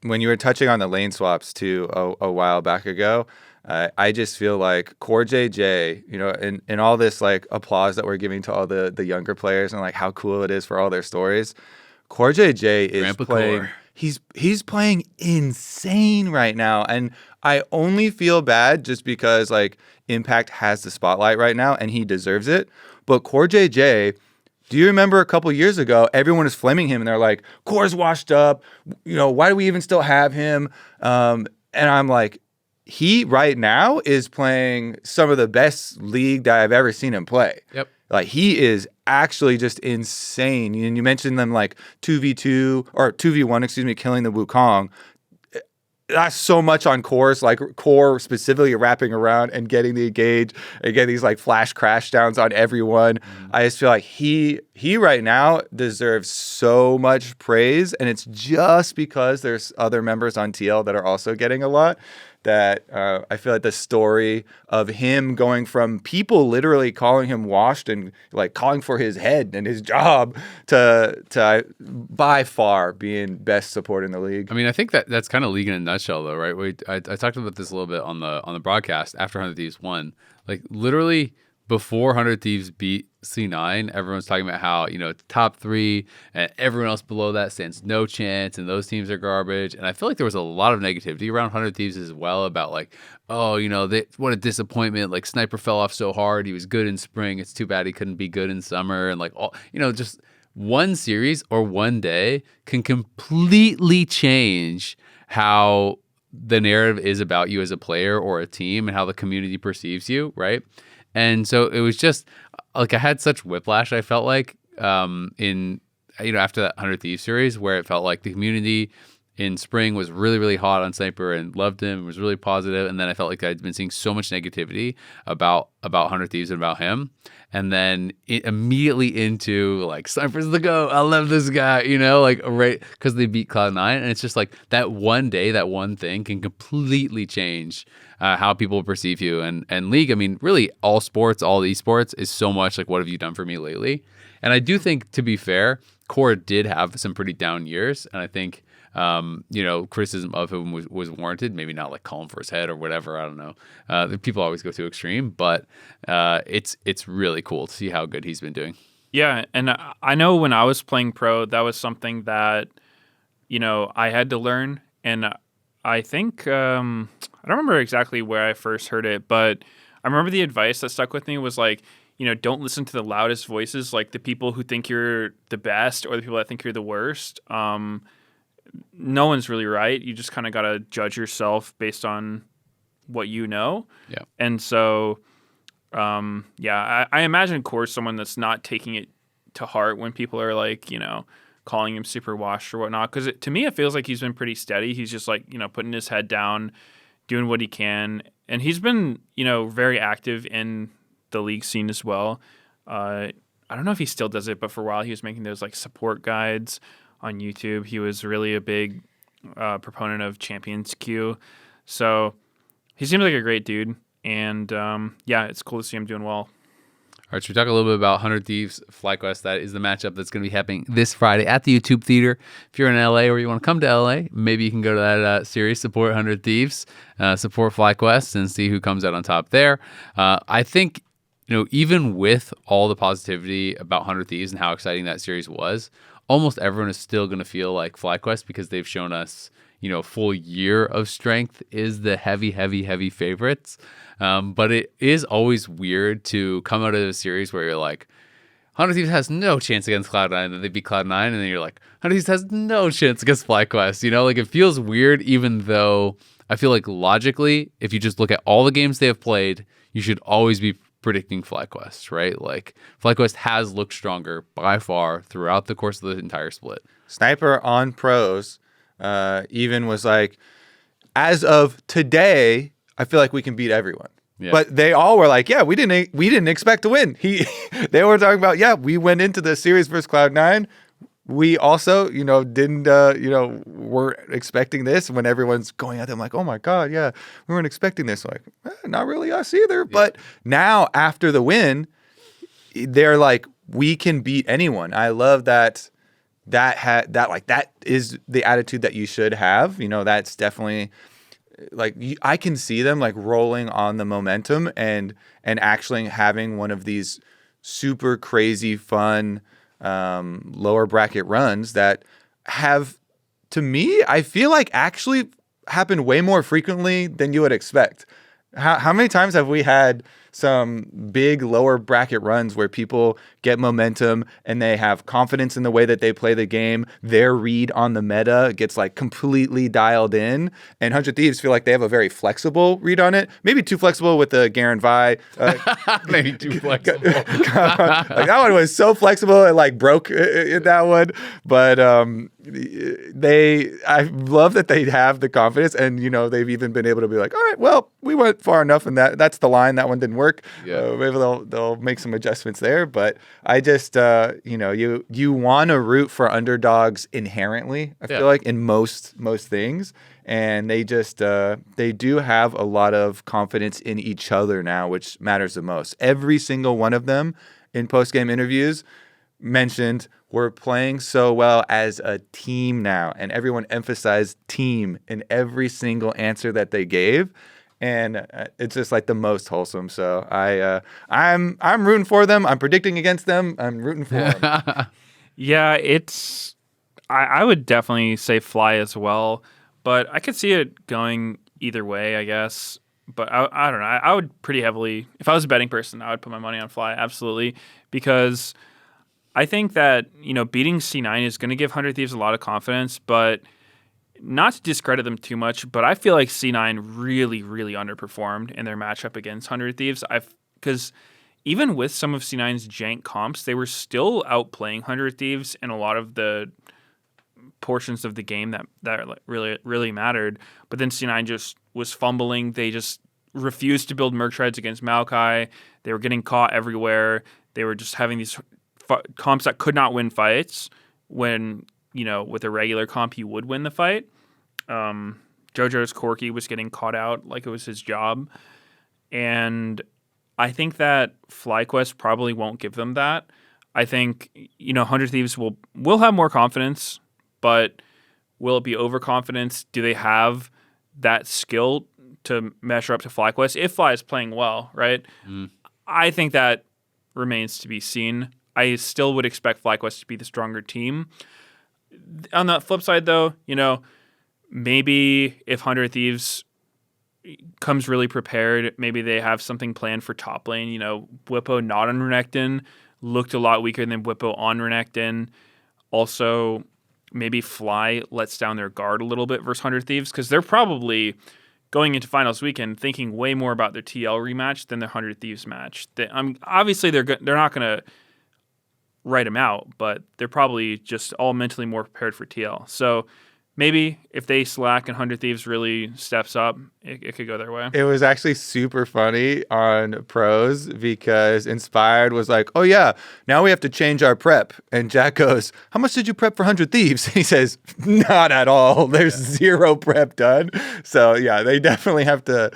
when you were touching on the lane swaps too a while back ago, I just feel like Core JJ, and all this like applause that we're giving to all the younger players and like how cool it is for all their stories. Core JJ is Grandpa playing. Core. He's playing insane right now, and I only feel bad just because like Impact has the spotlight right now, and he deserves it. But Core JJ. Do you remember a couple years ago, everyone was flaming him and they're like, Core's washed up. Why do we even still have him? And I'm like, he right now is playing some of the best league that I've ever seen him play. Yep. Like he is actually just insane. And you mentioned them like 2v2 or 2v1, killing the Wukong. That's so much on Core's, like Core specifically wrapping around and getting the engage and getting these like flash crash downs on everyone. I just feel like he right now deserves so much praise, and it's just because there's other members on TL that are also getting a lot. That I feel like the story of him going from people literally calling him washed and like calling for his head and his job to by far being best support in the league. I mean, I think that's kind of league in a nutshell, though, right? I talked about this a little bit on the broadcast after 100 Thieves won. Like literally before 100 Thieves beat C9, everyone's talking about how, it's top 3 and everyone else below that stands no chance and those teams are garbage. And I feel like there was a lot of negativity around 100 Thieves as well about like, oh, what a disappointment. Like Sniper fell off so hard. He was good in spring. It's too bad he couldn't be good in summer. And like, all, just one series or one day can completely change how the narrative is about you as a player or a team and how the community perceives you, right? And so it was just like I had such whiplash, I felt like, in after that 100 Thieves series, where it felt like the community in spring was really, really hot on Sniper and loved him and was really positive. And then I felt like I'd been seeing so much negativity about 100 Thieves and about him. And then immediately into like Sniper's the GOAT. I love this guy, like right because they beat Cloud9. And it's just like that one day, that one thing can completely change how people perceive you. And League, I mean, really all sports, all esports is so much like, what have you done for me lately? And I do think, to be fair, Core did have some pretty down years. And I think, criticism of him was warranted. Maybe not like calling for his head or whatever. I don't know. People always go too extreme, but it's really cool to see how good he's been doing. Yeah, and I know when I was playing pro, that was something that, I had to learn. And I think, I don't remember exactly where I first heard it, but I remember the advice that stuck with me was like, don't listen to the loudest voices, like the people who think you're the best or the people that think you're the worst. No one's really right. You just kind of got to judge yourself based on what you know. Yeah. And so, I imagine Core's someone that's not taking it to heart when people are like, calling him super washed or whatnot. Because to me, it feels like he's been pretty steady. He's just like, putting his head down, doing what he can. And he's been, very active in the league scene as well. I don't know if he still does it, but for a while he was making those like support guides on YouTube. He was really a big proponent of Champions Queue. So he seems like a great dude. And it's cool to see him doing well. All right, so we talk a little bit about 100 Thieves FlyQuest. That is the matchup that's going to be happening this Friday at the YouTube Theater. If you're in LA or you want to come to LA, maybe you can go to that series, support 100 Thieves, support FlyQuest, and see who comes out on top there. I think, even with all the positivity about 100 Thieves and how exciting that series was, almost everyone is still going to feel like FlyQuest because they've shown us, a full year of strength is the heavy favorites. But it is always weird to come out of a series where you're like, 100 Thieves has no chance against Cloud9, and then they beat Cloud9, and then you're like, 100 Thieves has no chance against FlyQuest. It feels weird, even though I feel like logically, if you just look at all the games they have played, you should always be predicting FlyQuest, right? Like, FlyQuest has looked stronger by far throughout the course of the entire split. Sniper on pros even was like, as of today, I feel like we can beat everyone. Yeah. But they all were like, we didn't expect to win. They were talking about, we went into the series versus Cloud9. We also, didn't, weren't expecting this when everyone's going at them like, oh my God, we weren't expecting this. Like, not really us either. Yeah. But now after the win, they're like, we can beat anyone. I love that that is the attitude that you should have. That's definitely like, I can see them like rolling on the momentum and actually having one of these super crazy fun lower bracket runs that have, to me, I feel like actually happen way more frequently than you would expect. How many times have we had some big lower bracket runs where people get momentum and they have confidence in the way that they play the game? Their read on the meta gets like completely dialed in, and 100 Thieves feel like they have a very flexible read on it. Maybe too flexible with the Garen Vi. Maybe too flexible. Like, that one was so flexible and like broke in that one. But I love that they have the confidence, and they've even been able to be like, all right, well, we went far enough, and that's the line. That one didn't work. Yeah. Maybe they'll make some adjustments there. But I just you want to root for underdogs inherently. I feel like in most things, and they just they do have a lot of confidence in each other now, which matters the most. Every single one of them in post-game interviews mentioned we're playing so well as a team now, and everyone emphasized team in every single answer that they gave. And it's just like the most wholesome. So I'm rooting for them. I'm predicting against them. I'm rooting for them. Yeah, I would definitely say Fly as well, but I could see it going either way, I guess. But I don't know. I would pretty heavily, if I was a betting person, I would put my money on Fly, absolutely, because I think that beating C9 is going to give 100 Thieves a lot of confidence, but not to discredit them too much, but I feel like C9 really, really underperformed in their matchup against 100 Thieves. Because even with some of C9's jank comps, they were still outplaying 100 Thieves in a lot of the portions of the game that really, really mattered. But then C9 just was fumbling. They just refused to build Merc Shreds against Maokai. They were getting caught everywhere. They were just having these comps that could not win fights when, with a regular comp, you would win the fight. JoJo's Corki was getting caught out like it was his job. And I think that FlyQuest probably won't give them that. I think, 100 Thieves will have more confidence, but will it be overconfidence? Do they have that skill to measure up to FlyQuest if Fly is playing well, right? I think that remains to be seen. I still would expect FlyQuest to be the stronger team. On the flip side, though, maybe if 100 Thieves comes really prepared, maybe they have something planned for top lane. Whippo not on Renekton looked a lot weaker than Whippo on Renekton. Also, maybe Fly lets down their guard a little bit versus 100 Thieves, because they're probably going into finals weekend thinking way more about their TL rematch than their 100 Thieves match. Obviously, they're not going to write them out, but they're probably just all mentally more prepared for TL. So maybe if they slack and 100 Thieves really steps up, it could go their way. It was actually super funny on pros because Inspired was like, oh yeah, now we have to change our prep. And Jack goes, how much did you prep for 100 Thieves? And he says, not at all. There's zero prep done. So yeah, they definitely have to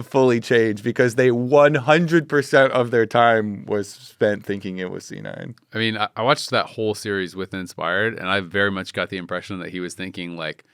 fully change because they 100% of their time was spent thinking it was C9. I mean, I watched that whole series with Inspired, and I very much got the impression that he was thinking like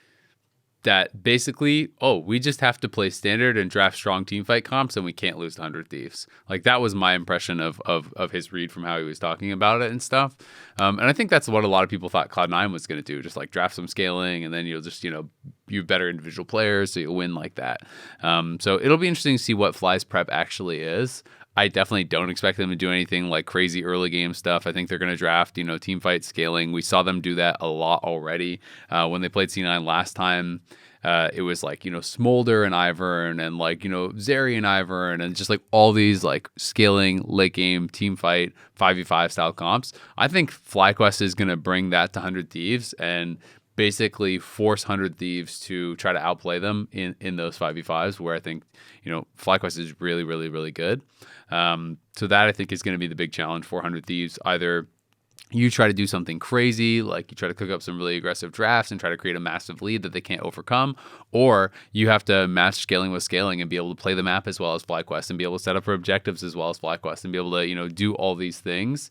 that basically, we just have to play standard and draft strong team fight comps and we can't lose to 100 Thieves. Like that was my impression of his read from how he was talking about it and stuff. And I think that's what a lot of people thought Cloud9 was going to do, just like draft some scaling and then you'll just, you better individual players so you'll win like that. So it'll be interesting to see what Fly's prep actually is. I definitely don't expect them to do anything like crazy early game stuff. I think they're going to draft, team fight scaling. We saw them do that a lot already. When they played C9 last time, it was like, Smolder and Ivern and like, Zeri and Ivern and just like all these like scaling late game team fight 5v5 style comps. I think FlyQuest is going to bring that to 100 Thieves and basically force 100 Thieves to try to outplay them in those 5v5s where I think, FlyQuest is really, really, really good. So that I think is going to be the big challenge for 100 Thieves. Either you try to do something crazy, like you try to cook up some really aggressive drafts and try to create a massive lead that they can't overcome, or you have to match scaling with scaling and be able to play the map as well as FlyQuest and be able to set up for objectives as well as FlyQuest and be able to, do all these things,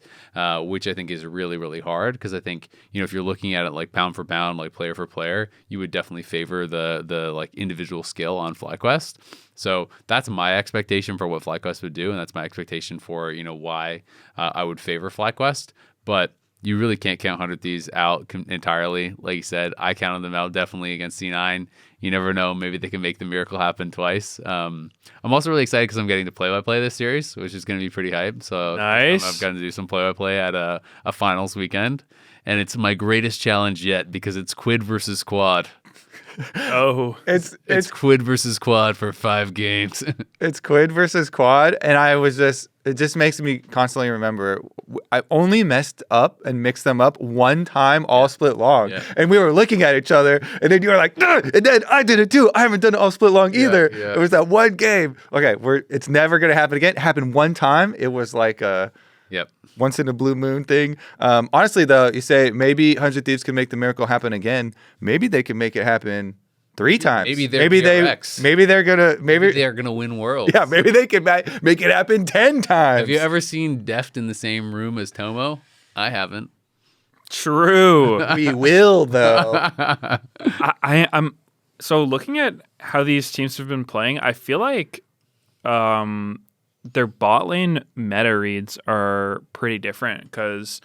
which I think is really, really hard because I think, if you're looking at it like pound for pound, like player for player, you would definitely favor the like individual skill on FlyQuest. So that's my expectation for what FlyQuest would do, and that's my expectation for, why I would favor FlyQuest. But you really can't count 100 Thieves out entirely. Like you said, I counted them out definitely against C9. You never know. Maybe they can make the miracle happen twice. I'm also really excited because I'm getting to play-by-play this series, which is going to be pretty hype. So nice. I've gotten to do some play-by-play at a finals weekend. And it's my greatest challenge yet because it's Quid versus Quad. Oh, It's Quid versus Quad for 5 games. It's Quid versus Quad, and it just makes me constantly remember I only messed up and mixed them up one time all split long. Yeah. And we were looking at each other, and then you were like, "Ugh!" And then I did it too. I haven't done it all split long either. Yeah. It was that one game. Okay, it's never going to happen again. It happened one time. It was like a once in a blue moon thing. Honestly, though, you say maybe 100 Thieves can make the miracle happen again. Maybe they can make it happen 3 times. Maybe they're gonna win Worlds. Yeah, maybe they can make it happen 10 times. Have you ever seen Deft in the same room as Tomo? I haven't. true. We will, though. I'm so looking at how these teams have been playing. I feel like their bot lane meta reads are pretty different because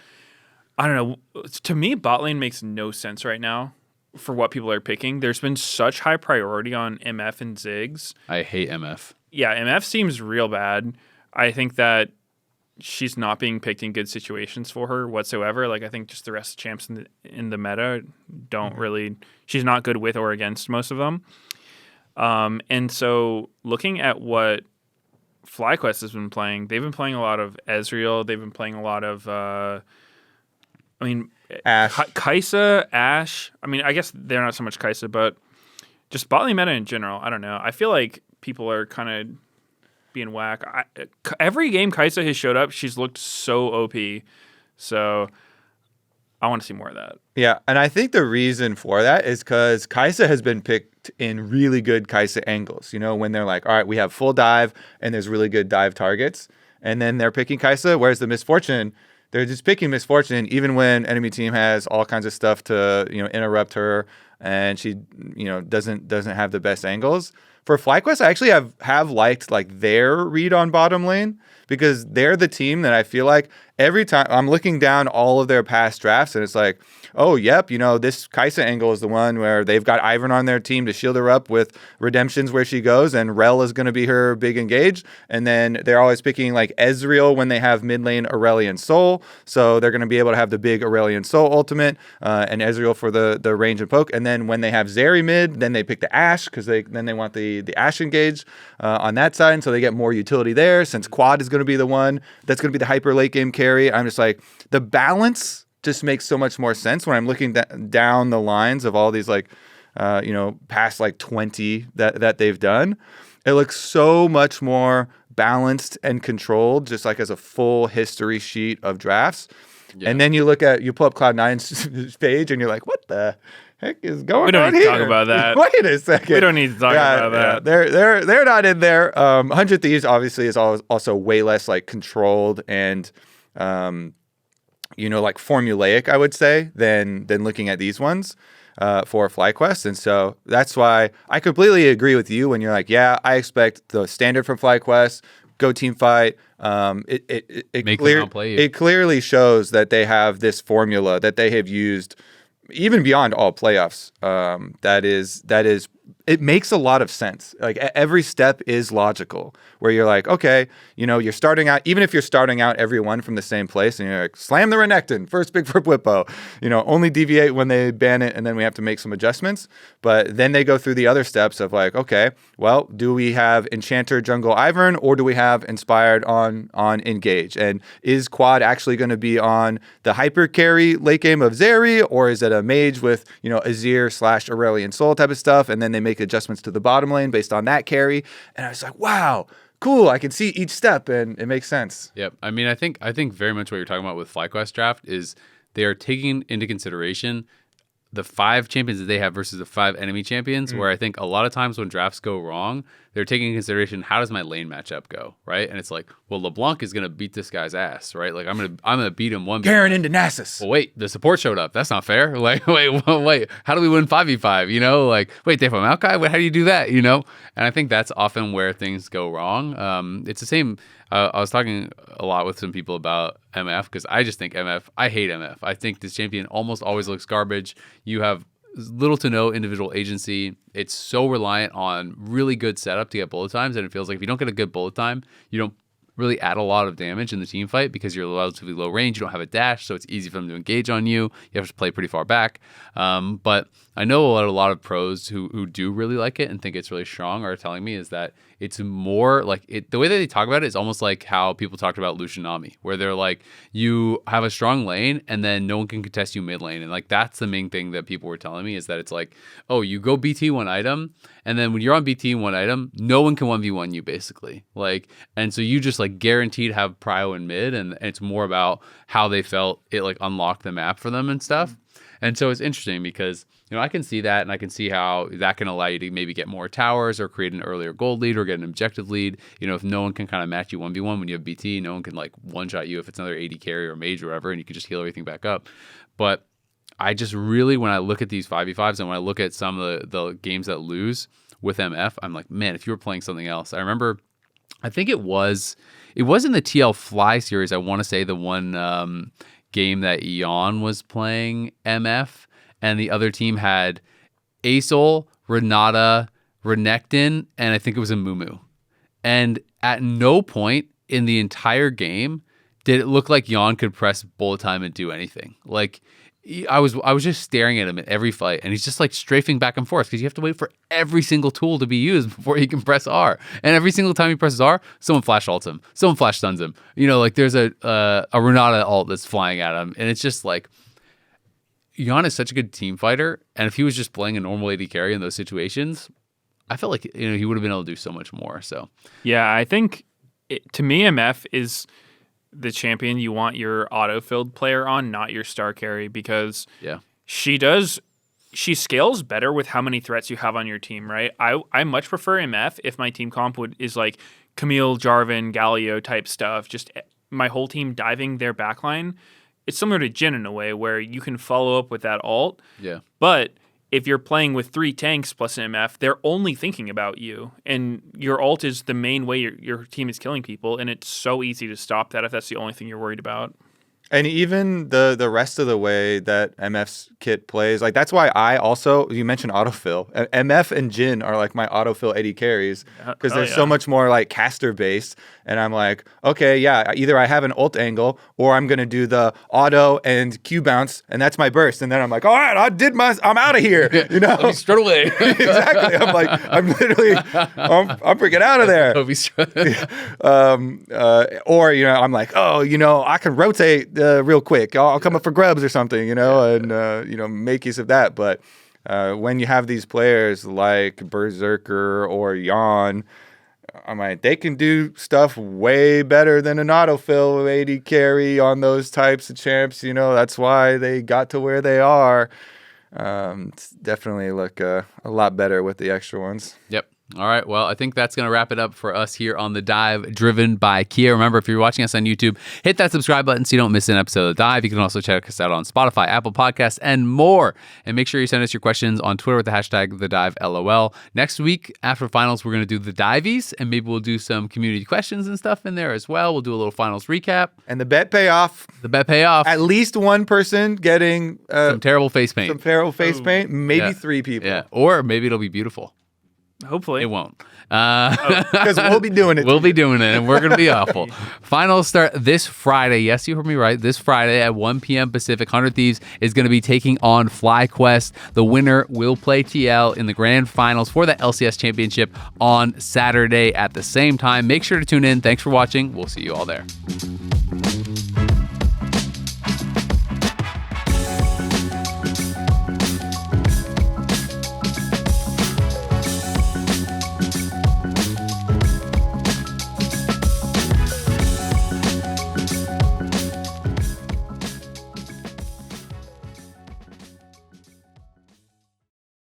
I don't know. To me, bot lane makes no sense right now for what people are picking. There's been such high priority on MF and Ziggs. I hate MF. Yeah, MF seems real bad. I think that she's not being picked in good situations for her whatsoever. Like I think just the rest of champs in the meta don't really. She's not good with or against most of them. And so looking at what FlyQuest has been playing, they've been playing a lot of Ezreal. They've been playing a lot of, Ashe. Kai'Sa, Ashe. I mean, I guess they're not so much Kai'Sa, but just bot lane meta in general. I don't know. I feel like people are kind of being whack. Every game Kai'Sa has showed up, she's looked so OP. So I want to see more of that. Yeah, and I think the reason for that is because Kai'Sa has been picked in really good Kai'Sa angles. When they're like, all right, we have full dive and there's really good dive targets. And then they're picking Kai'Sa, whereas the Misfortune, they're just picking Misfortune even when enemy team has all kinds of stuff to, interrupt her and she, doesn't have the best angles. For FlyQuest, I actually have liked like their read on bottom lane because they're the team that I feel like every time I'm looking down all of their past drafts and it's like, oh, yep, this Kai'Sa angle is the one where they've got Ivern on their team to shield her up with redemptions where she goes, and Rel is going to be her big engage. And then they're always picking like Ezreal when they have mid lane Aurelion Soul. So they're going to be able to have the big Aurelion Soul ultimate and Ezreal for the range and poke. And And then when they have Zeri mid, then they pick the Ashe because then they want the Ashe engage on that side. And so they get more utility there since Quad is going to be the one that's going to be the hyper late game carry. I'm just like, the balance just makes so much more sense when I'm looking down the lines of all these like, past like 20 that they've done. It looks so much more balanced and controlled, just like as a full history sheet of drafts. Yeah. And then you pull up Cloud9's page and you're like, what the heck is going on here? We don't need to talk about that. Wait a second. We don't need to talk about that. They're not in there. 100 Thieves obviously is also way less like controlled and, like formulaic, I would say, than looking at these ones. For FlyQuest. And so that's why I completely agree with you when you're like, yeah, I expect the standard from FlyQuest, go team fight. It clearly shows that they have this formula that they have used even beyond all playoffs. It makes a lot of sense. Like every step is logical where you're like, okay, you're starting out, even if you're starting out everyone from the same place and you're like, slam the Renekton, first pick for Blippo, only deviate when they ban it and then we have to make some adjustments. But then they go through the other steps of like, okay, well, do we have Enchanter Jungle Ivern or do we have Inspired on Engage? And is Quad actually going to be on the hyper carry late game of Zeri or is it a mage with, Azir / Aurelion Soul type of stuff? And then they make adjustments to the bottom lane based on that carry. And I was like, wow, cool. I can see each step and it makes sense. Yep. I mean, I think very much what you're talking about with FlyQuest draft is they are taking into consideration the 5 champions that they have versus the 5 enemy champions, where I think a lot of times when drafts go wrong, they're taking into consideration, how does my lane matchup go, right? And it's like, well, LeBlanc is going to beat this guy's ass, right? Like, I'm gonna beat him 1v1. Garen into Nasus. Well, wait, the support showed up. That's not fair. Like, wait, how do we win 5v5? Like, wait, they have a Maokai? How do you do that? And I think that's often where things go wrong. It's the same. I was talking a lot with some people about MF because I just think I hate MF. I think this champion almost always looks garbage. You have little to no individual agency. It's so reliant on really good setup to get bullet times, and it feels like if you don't get a good bullet time, you don't really add a lot of damage in the team fight because you're relatively low range. You don't have a dash, so it's easy for them to engage on you. You have to play pretty far back. But I know a lot of pros who do really like it and think it's really strong are telling me is that it's more like the way that they talk about it is almost like how people talked about Lucianami, where they're like, you have a strong lane and then no one can contest you mid lane. And like, that's the main thing that people were telling me is that it's like, oh, you go BT one item. And then when you're on BT one item, no one can 1v1 you basically. Like, and so you just like guaranteed have prio in mid. And it's more about how they felt it like unlocked the map for them and stuff. And so it's interesting because, I can see that and I can see how that can allow you to maybe get more towers or create an earlier gold lead or get an objective lead. If no one can kind of match you 1v1 when you have BT, no one can like one-shot you if it's another AD carry or mage or whatever, and you can just heal everything back up. But I just really, when I look at these 5v5s and when I look at some of the games that lose with MF, I'm like, man, if you were playing something else. I remember, I think it was in the TL Fly series, I want to say the one game that Eon was playing MF, and the other team had Azael, Renata, Renekton, and I think it was a Mumu. And at no point in the entire game did it look like Yon could press bullet time and do anything. Like, I was just staring at him at every fight, and he's just like strafing back and forth because you have to wait for every single tool to be used before he can press R. And every single time he presses R, someone flash ults him, someone flash stuns him. Like there's a Renata ult that's flying at him, and it's just like, Yon is such a good team fighter, and if he was just playing a normal AD carry in those situations, I felt like he would have been able to do so much more. So yeah, I think to me, MF is the champion you want your auto-filled player on, not your star carry, because she scales better with how many threats you have on your team, right? I much prefer MF if my team comp is like Camille, Jarvan, Galio type stuff, just my whole team diving their backline. It's similar to Jhin in a way where you can follow up with that ult. Yeah. But if you're playing with 3 tanks plus an MF, they're only thinking about you. And your ult is the main way your team is killing people. And it's so easy to stop that if that's the only thing you're worried about. And even the rest of the way that MF's kit plays, like that's why I also, you mentioned autofill. MF and Jin are like my autofill AD carries because they're so much more like caster based. And I'm like, okay, yeah, either I have an ult angle or I'm gonna do the auto and Q bounce, and that's my burst. And then I'm like, all right, I'm out of here. You know, straight away. Exactly. I'm like, I'm literally, I'm freaking out of there. Or I'm like, oh, I can rotate real quick. I'll come up for grubs or something, and make use of that. But when you have these players like Berserker or Yawn, I'm like, they can do stuff way better than an autofill AD carry on those types of champs. That's why they got to where they are. It's definitely look a lot better with the extra ones. Yep. All right. Well, I think that's going to wrap it up for us here on The Dive, driven by Kia. Remember, if you're watching us on YouTube, hit that subscribe button so you don't miss an episode of The Dive. You can also check us out on Spotify, Apple Podcasts, and more. And make sure you send us your questions on Twitter with the hashtag TheDiveLOL. Next week, after finals, we're going to do the Divies, and maybe we'll do some community questions and stuff in there as well. We'll do a little finals recap. And the bet payoff. At least one person getting some terrible face paint. Maybe 3 people. Yeah. Or maybe it'll be beautiful. Hopefully. It won't. Because we'll be doing it. We'll be doing it, and we're going to be awful. Finals start this Friday. Yes, you heard me right. This Friday at 1 p.m. Pacific, 100 Thieves is going to be taking on FlyQuest. The winner will play TL in the grand finals for the LCS Championship on Saturday at the same time. Make sure to tune in. Thanks for watching. We'll see you all there.